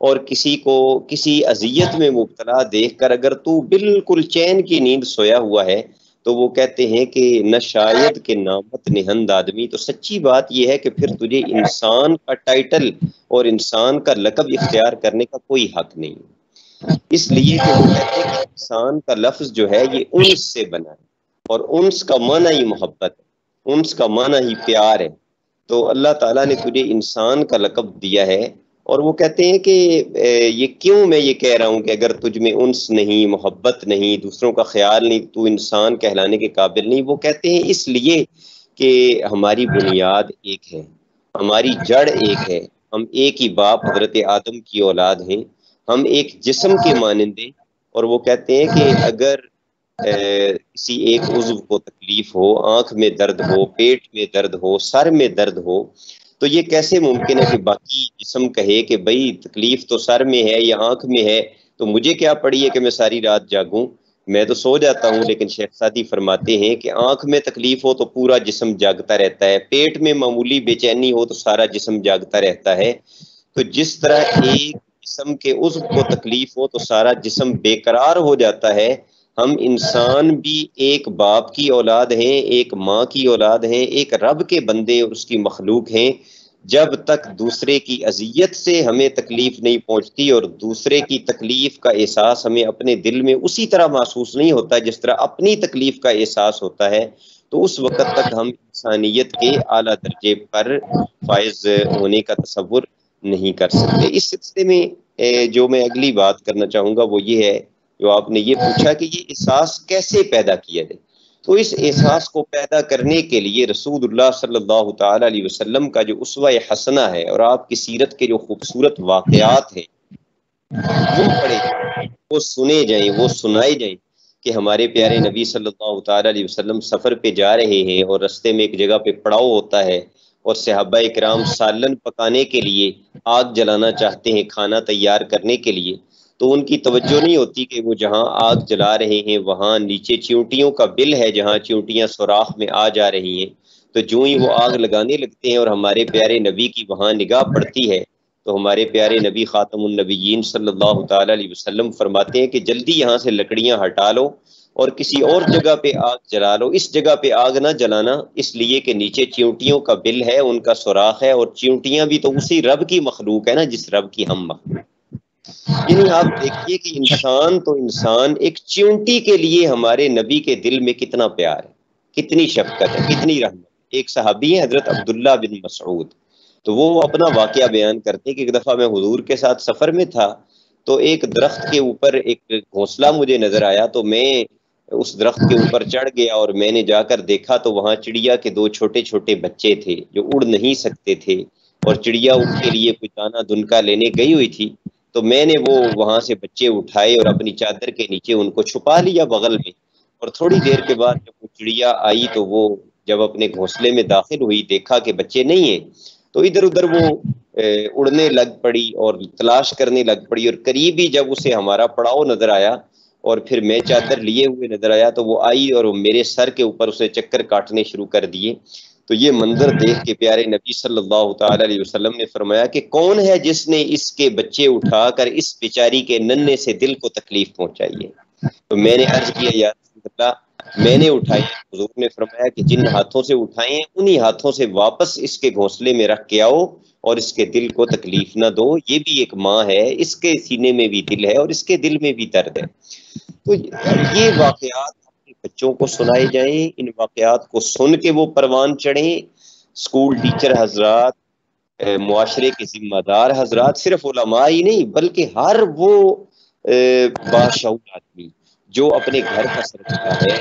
S2: اور کسی کو کسی اذیت میں مبتلا دیکھ کر اگر تو بالکل چین کی نیند سویا ہوا ہے، تو وہ کہتے ہیں کہ نہ شاید کہ نامت نہند آدمی۔ تو سچی بات یہ ہے کہ پھر تجھے انسان کا ٹائٹل اور انسان کا لقب اختیار کرنے کا کوئی حق نہیں، اس لیے کہ وہ کہتے ہیں کہ انسان کا لفظ جو ہے یہ انس سے بنا ہے، اور انس کا معنی ہی محبت ہے، انس کا معنی ہی پیار ہے۔ تو اللہ تعالیٰ نے تجھے انسان کا لقب دیا ہے، اور وہ کہتے ہیں کہ یہ کیوں میں یہ کہہ رہا ہوں کہ اگر تجھ میں انس نہیں، محبت نہیں، دوسروں کا خیال نہیں، تو انسان کہلانے کے قابل نہیں۔ وہ کہتے ہیں اس لیے کہ ہماری بنیاد ایک ہے، ہماری جڑ ایک ہے، ہم ایک ہی باپ حضرت آدم کی اولاد ہیں، ہم ایک جسم کے مانندے۔ اور وہ کہتے ہیں کہ اگر کسی ایک عضو کو تکلیف ہو، آنکھ میں درد ہو، پیٹ میں درد ہو، سر میں درد ہو، تو یہ کیسے ممکن ہے کہ باقی جسم کہے کہ بھئی تکلیف تو سر میں ہے یا آنکھ میں ہے، تو مجھے کیا پڑی ہے کہ میں ساری رات جاگوں، میں تو سو جاتا ہوں۔ لیکن شیخ سعدی فرماتے ہیں کہ آنکھ میں تکلیف ہو تو پورا جسم جاگتا رہتا ہے، پیٹ میں معمولی بے چینی ہو تو سارا جسم جاگتا رہتا ہے۔ تو جس طرح ایک جسم کے عضو کو تکلیف ہو تو سارا جسم بے قرار ہو جاتا ہے، ہم انسان بھی ایک باپ کی اولاد ہیں، ایک ماں کی اولاد ہیں، ایک رب کے بندے اور اس کی مخلوق ہیں۔ جب تک دوسرے کی اذیت سے ہمیں تکلیف نہیں پہنچتی اور دوسرے کی تکلیف کا احساس ہمیں اپنے دل میں اسی طرح محسوس نہیں ہوتا جس طرح اپنی تکلیف کا احساس ہوتا ہے، تو اس وقت تک ہم انسانیت کے اعلیٰ درجے پر فائز ہونے کا تصور نہیں کر سکتے۔ اس سلسلے میں جو میں اگلی بات کرنا چاہوں گا وہ یہ ہے، جو آپ نے یہ پوچھا کہ یہ احساس کیسے پیدا کیا جائے، تو اس احساس کو پیدا کرنے کے لیے رسول اللہ صلی اللہ تعالی علیہ وسلم کا جو اسوہ حسنہ ہے اور آپ کی سیرت کے جو خوبصورت واقعات ہیں وہ پڑھے جائیں، وہ سنے جائیں، وہ سنائے جائیں، کہ ہمارے پیارے نبی صلی اللہ تعالی علیہ وسلم سفر پہ جا رہے ہیں اور رستے میں ایک جگہ پہ پڑاؤ ہوتا ہے، اور صحابہ کرام سالن پکانے کے لیے آگ جلانا چاہتے ہیں، کھانا تیار کرنے کے لیے، تو ان کی توجہ نہیں ہوتی کہ وہ جہاں آگ جلا رہے ہیں وہاں نیچے چیونٹیوں کا بل ہے، جہاں چیونٹیاں سوراخ میں آ جا رہی ہیں، تو جو ہی وہ آگ لگانے لگتے ہیں اور ہمارے پیارے نبی کی وہاں نگاہ پڑتی ہے تو ہمارے پیارے نبی خاتم النبیین صلی اللہ تعالی علیہ وسلم فرماتے ہیں کہ جلدی یہاں سے لکڑیاں ہٹا لو اور کسی اور جگہ پہ آگ جلا لو، اس جگہ پہ آگ نہ جلانا، اس لیے کہ نیچے چیونٹیوں کا بل ہے، ان کا سوراخ ہے، اور چیونٹیاں بھی تو اسی رب کی مخلوق ہے نا جس رب کی ہم مخلوق۔ یعنی آپ دیکھیے کہ انسان تو انسان، ایک چیونٹی کے لیے ہمارے نبی کے دل میں کتنا پیار ہے، کتنی شفقت ہے، کتنی رحمت۔ ایک صحابی ہے حضرت عبداللہ بن مسعود، تو وہ اپنا واقعہ بیان کرتے ہیں کہ ایک دفعہ میں حضور کے ساتھ سفر میں تھا تو ایک درخت کے اوپر ایک گھونسلہ مجھے نظر آیا، تو میں اس درخت کے اوپر چڑھ گیا اور میں نے جا کر دیکھا تو وہاں چڑیا کے 2 چھوٹے چھوٹے بچے تھے جو اڑ نہیں سکتے تھے، اور چڑیا ان کے لیے کوئی دانہ دنکا لینے گئی ہوئی تھی، تو میں نے وہ وہاں سے بچے اٹھائے اور اپنی چادر کے نیچے ان کو چھپا لیا بغل میں، اور تھوڑی دیر کے بعد جب وہ چڑیا آئی تو وہ جب اپنے گھونسلے میں داخل ہوئی دیکھا کہ بچے نہیں ہیں، تو ادھر ادھر وہ اڑنے لگ پڑی اور تلاش کرنے لگ پڑی، اور قریب ہی جب اسے ہمارا پڑاؤ نظر آیا اور پھر میں چادر لیے ہوئے نظر آیا تو وہ آئی اور میرے سر کے اوپر اسے چکر کاٹنے شروع کر دیے۔ تو یہ منظر دیکھ کے پیارے نبی صلی اللہ تعالی علیہ وسلم نے فرمایا کہ کون ہے جس نے اس کے بچے اٹھا کر اس بیچاری کے ننھے سے دل کو تکلیف پہنچائی ہے؟ تو میں نے عرض کیا یا رسول اللہ میں نے اٹھائی ہے۔ حضور نے فرمایا کہ جن ہاتھوں سے اٹھائے ہیں انہی ہاتھوں سے واپس اس کے گھونسلے میں رکھ کے آؤ اور اس کے دل کو تکلیف نہ دو، یہ بھی ایک ماں ہے، اس کے سینے میں بھی دل ہے اور اس کے دل میں بھی درد ہے۔ تو یہ واقعات اپنے بچوں کو سنائے جائیں، ان واقعات کو سن کے وہ پروان چڑھیں۔ اسکول ٹیچر حضرات، معاشرے کے ذمہ دار حضرات، صرف علماء ہی نہیں بلکہ ہر وہ باشعور آدمی جو اپنے گھر کا سربراہ ہے،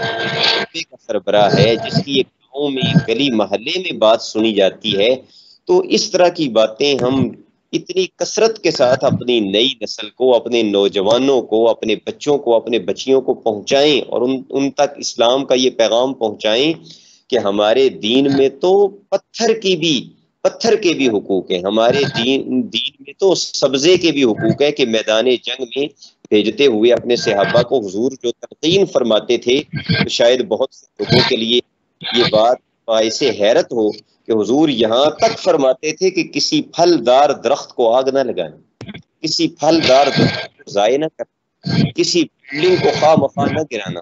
S2: صوبے کا سربراہ ہے، جس کی ایک گاؤں میں گلی محلے میں بات سنی جاتی ہے، تو اس طرح کی باتیں ہم اتنی کثرت کے ساتھ اپنی نئی نسل کو، اپنے نوجوانوں کو، اپنے بچوں کو، اپنے بچیوں کو پہنچائیں اور ان تک اسلام کا یہ پیغام پہنچائیں کہ ہمارے دین میں تو پتھر کے بھی حقوق ہیں، ہمارے دین میں تو سبزے کے بھی حقوق ہیں، کہ میدان جنگ میں بھیجتے ہوئے اپنے صحابہ کو حضور جو تلقین فرماتے تھے تو شاید بہت سے لوگوں کے لیے یہ بات باعث حیرت ہو کہ حضور یہاں تک فرماتے تھے کہ کسی پھلدار درخت کو آگ نہ لگانا، کسی پھلدار درخت کو ضائع نہ کرنا، کسی بلڈنگ کو خواہ مخواہ نہ گرانا،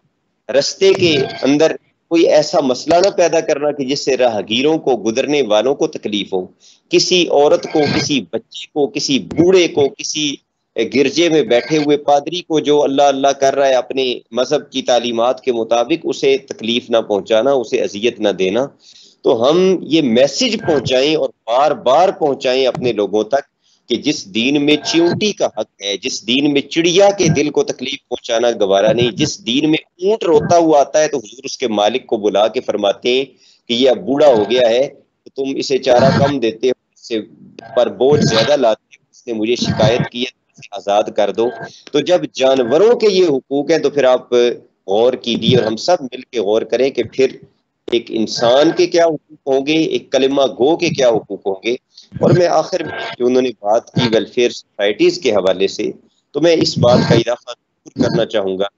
S2: رستے کے اندر کوئی ایسا مسئلہ نہ پیدا کرنا کہ جس سے راہگیروں کو، گزرنے والوں کو تکلیف ہو، کسی عورت کو، کسی بچے کو، کسی بوڑھے کو، کسی گرجے میں بیٹھے ہوئے پادری کو جو اللہ اللہ کر رہا ہے اپنے مذہب کی تعلیمات کے مطابق، اسے تکلیف نہ پہنچانا، اسے اذیت نہ دینا۔ تو ہم یہ میسج پہنچائیں اور بار بار پہنچائیں اپنے لوگوں تک کہ جس دین میں چیونٹی کا حق ہے، جس دین میں چڑیا کے دل کو تکلیف پہنچانا گوارا نہیں، جس دین میں اونٹ روتا ہوا آتا ہے تو حضور اس کے مالک کو بلا کے فرماتے ہیں کہ یہ اب بوڑھا ہو گیا ہے تو تم اسے چارہ کم دیتے ہو، اس سے پر بوجھ زیادہ لاتے ہو، اس نے مجھے شکایت کی ہے، آزاد کر دو۔ تو جب جانوروں کے یہ حقوق ہیں تو پھر آپ غور کیجیے اور ہم سب مل کے غور کریں کہ پھر ایک انسان کے کیا حقوق ہوں گے، ایک کلمہ گو کے کیا حقوق ہوں گے۔ اور میں آخر میں جو انہوں نے بات کی ویلفیئر سوسائٹیز کے حوالے سے، تو میں اس بات کا اضافہ کرنا چاہوں گا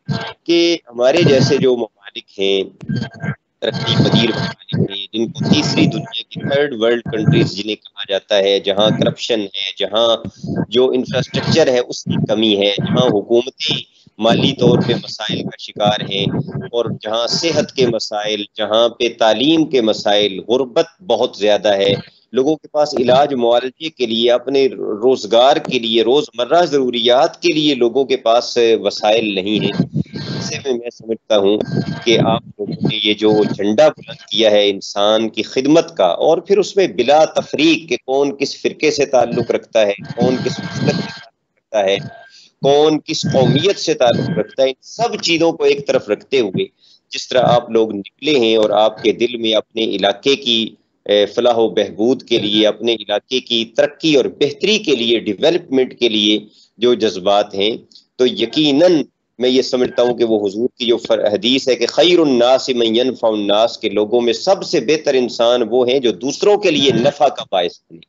S2: کہ ہمارے جیسے جو ممالک ہیں، ترقی پذیر ممالک ہیں، جن کو تیسری دنیا کی تھرڈ ورلڈ کنٹریز جنہیں کہا جاتا ہے، جہاں کرپشن ہے، جہاں جو انفراسٹرکچر ہے اس کی کمی ہے، جہاں حکومتیں مالی طور پہ مسائل کا شکار ہیں، اور جہاں صحت کے مسائل، جہاں پہ تعلیم کے مسائل، غربت بہت زیادہ ہے، لوگوں کے پاس علاج معالجے کے لیے، اپنے روزگار کے لیے، روزمرہ ضروریات کے لیے لوگوں کے پاس وسائل نہیں ہیں، ایسے میں سمجھتا ہوں کہ آپ لوگوں نے یہ جو جھنڈا بلند کیا ہے انسان کی خدمت کا، اور پھر اس میں بلا تفریق کہ کون کس فرقے سے تعلق رکھتا ہے، کون کس مسلک سے تعلق رکھتا ہے، کون کس قومیت سے تعلق رکھتا ہے، ان سب چیزوں کو ایک طرف رکھتے ہوئے جس طرح آپ لوگ نکلے ہیں اور آپ کے دل میں اپنے علاقے کی فلاح و بہبود کے لیے، اپنے علاقے کی ترقی اور بہتری کے لیے، ڈیولپمنٹ کے لیے جو جذبات ہیں، تو یقیناً میں یہ سمجھتا ہوں کہ وہ حضور کی جو حدیث ہے کہ خیر الناس من ینفع الناس، کے لوگوں میں سب سے بہتر انسان وہ ہیں جو دوسروں کے لیے نفع کا باعث بنے،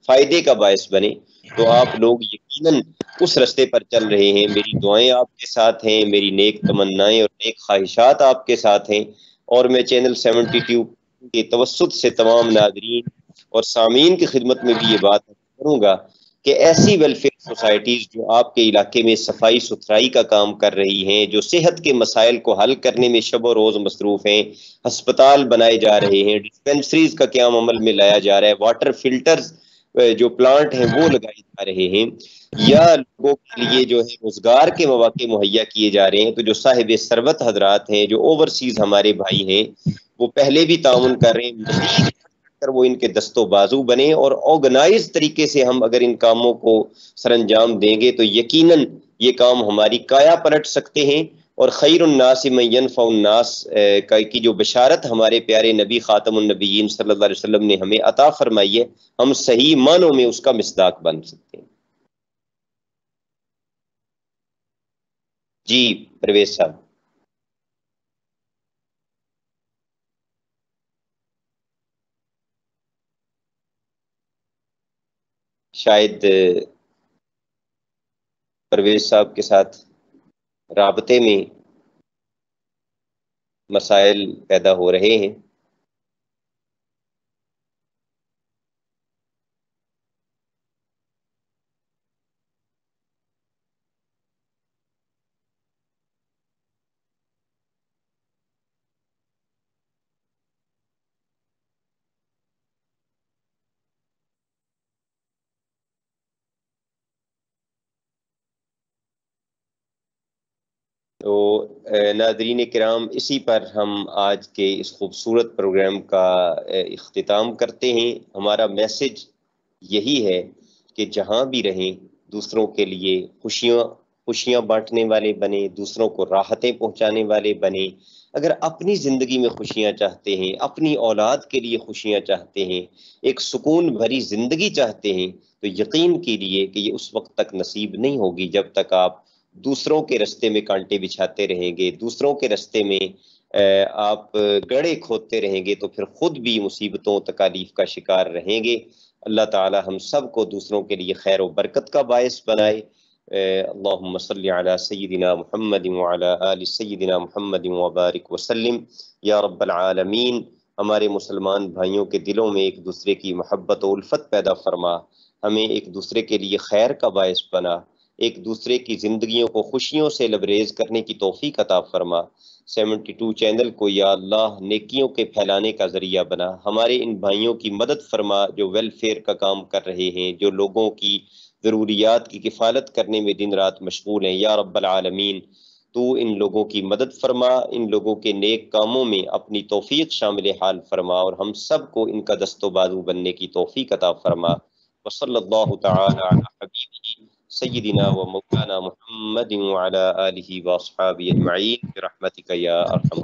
S2: فائدے کا باعث بنے، تو آپ لوگ یقیناً اس رستے پر چل رہے ہیں۔ میری دعائیں آپ کے ساتھ ہیں، میری نیک تمنائیں اور نیک خواہشات آپ کے ساتھ ہیں، اور میں چینل 72 کے توسط سے تمام ناظرین اور سامعین کی خدمت میں بھی یہ بات کروں گا کہ ایسی ویلفیئر سوسائٹیز جو آپ کے علاقے میں صفائی ستھرائی کا کام کر رہی ہیں، جو صحت کے مسائل کو حل کرنے میں شب و روز مصروف ہیں، ہسپتال بنائے جا رہے ہیں، ڈسپینسریز کا قیام عمل میں لایا جا رہا ہے، واٹر فلٹرز جو پلانٹ ہیں وہ لگائے جا رہے ہیں، یا لوگوں کے لیے جو ہے روزگار کے مواقع مہیا کیے جا رہے ہیں، تو جو صاحب ثروت حضرات ہیں، جو اوورسیز ہمارے بھائی ہیں، وہ پہلے بھی تعاون کر رہے ہیں، مزید کر وہ ان کے دست و بازو بنے، اور آرگنائز طریقے سے ہم اگر ان کاموں کو سر انجام دیں گے تو یقیناً یہ کام ہماری کایا پلٹ سکتے ہیں، اور خیر الناس من ینفع الناس کی جو بشارت ہمارے پیارے نبی خاتم النبیین صلی اللہ علیہ وسلم نے ہمیں عطا فرمائی ہے، ہم صحیح معنوں میں اس کا مصداق بن سکتے ہیں۔ جی پرویز صاحب۔ شاید پرویز صاحب کے ساتھ رابطے میں مسائل پیدا ہو رہے ہیں۔ تو ناظرین کرام، اسی پر ہم آج کے اس خوبصورت پروگرام کا اختتام کرتے ہیں۔ ہمارا میسج یہی ہے کہ جہاں بھی رہیں دوسروں کے لیے خوشیاں بانٹنے والے بنیں، دوسروں کو راحتیں پہنچانے والے بنیں۔ اگر اپنی زندگی میں خوشیاں چاہتے ہیں، اپنی اولاد کے لیے خوشیاں چاہتے ہیں، ایک سکون بھری زندگی چاہتے ہیں، تو یقین کیجیے کہ یہ اس وقت تک نصیب نہیں ہوگی جب تک آپ دوسروں کے رستے میں کانٹے بچھاتے رہیں گے، دوسروں کے رستے میں آپ گڑھے کھودتے رہیں گے، تو پھر خود بھی مصیبتوں تکالیف کا شکار رہیں گے۔ اللہ تعالی ہم سب کو دوسروں کے لیے خیر و برکت کا باعث بنائے۔ اللہم صلی علی سیدنا محمد وعلی آل سیدنا محمد وبارک وسلم یا رب العالمین۔ ہمارے مسلمان بھائیوں کے دلوں میں ایک دوسرے کی محبت و الفت پیدا فرما، ہمیں ایک دوسرے کے لیے خیر کا باعث بنا، ایک دوسرے کی زندگیوں کو خوشیوں سے لبریز کرنے کی توفیق عطا فرما۔ 72 چینل کو یا اللہ نیکیوں کے پھیلانے کا ذریعہ بنا، ہمارے ان بھائیوں کی مدد فرما جو ویلفیئر کا کام کر رہے ہیں، جو لوگوں کی ضروریات کی کفالت کرنے میں دن رات مشغول ہیں۔ یا رب العالمین، تو ان لوگوں کی مدد فرما، ان لوگوں کے نیک کاموں میں اپنی توفیق شامل حال فرما، اور ہم سب کو ان کا دست و بازو بننے کی توفیق عطا فرما۔ وصلی اللہ تعالی علی حبیبہ سیدنا و مولانا محمد وعلی آلہ واصحابہ اجمعین برحمتک یا ارحم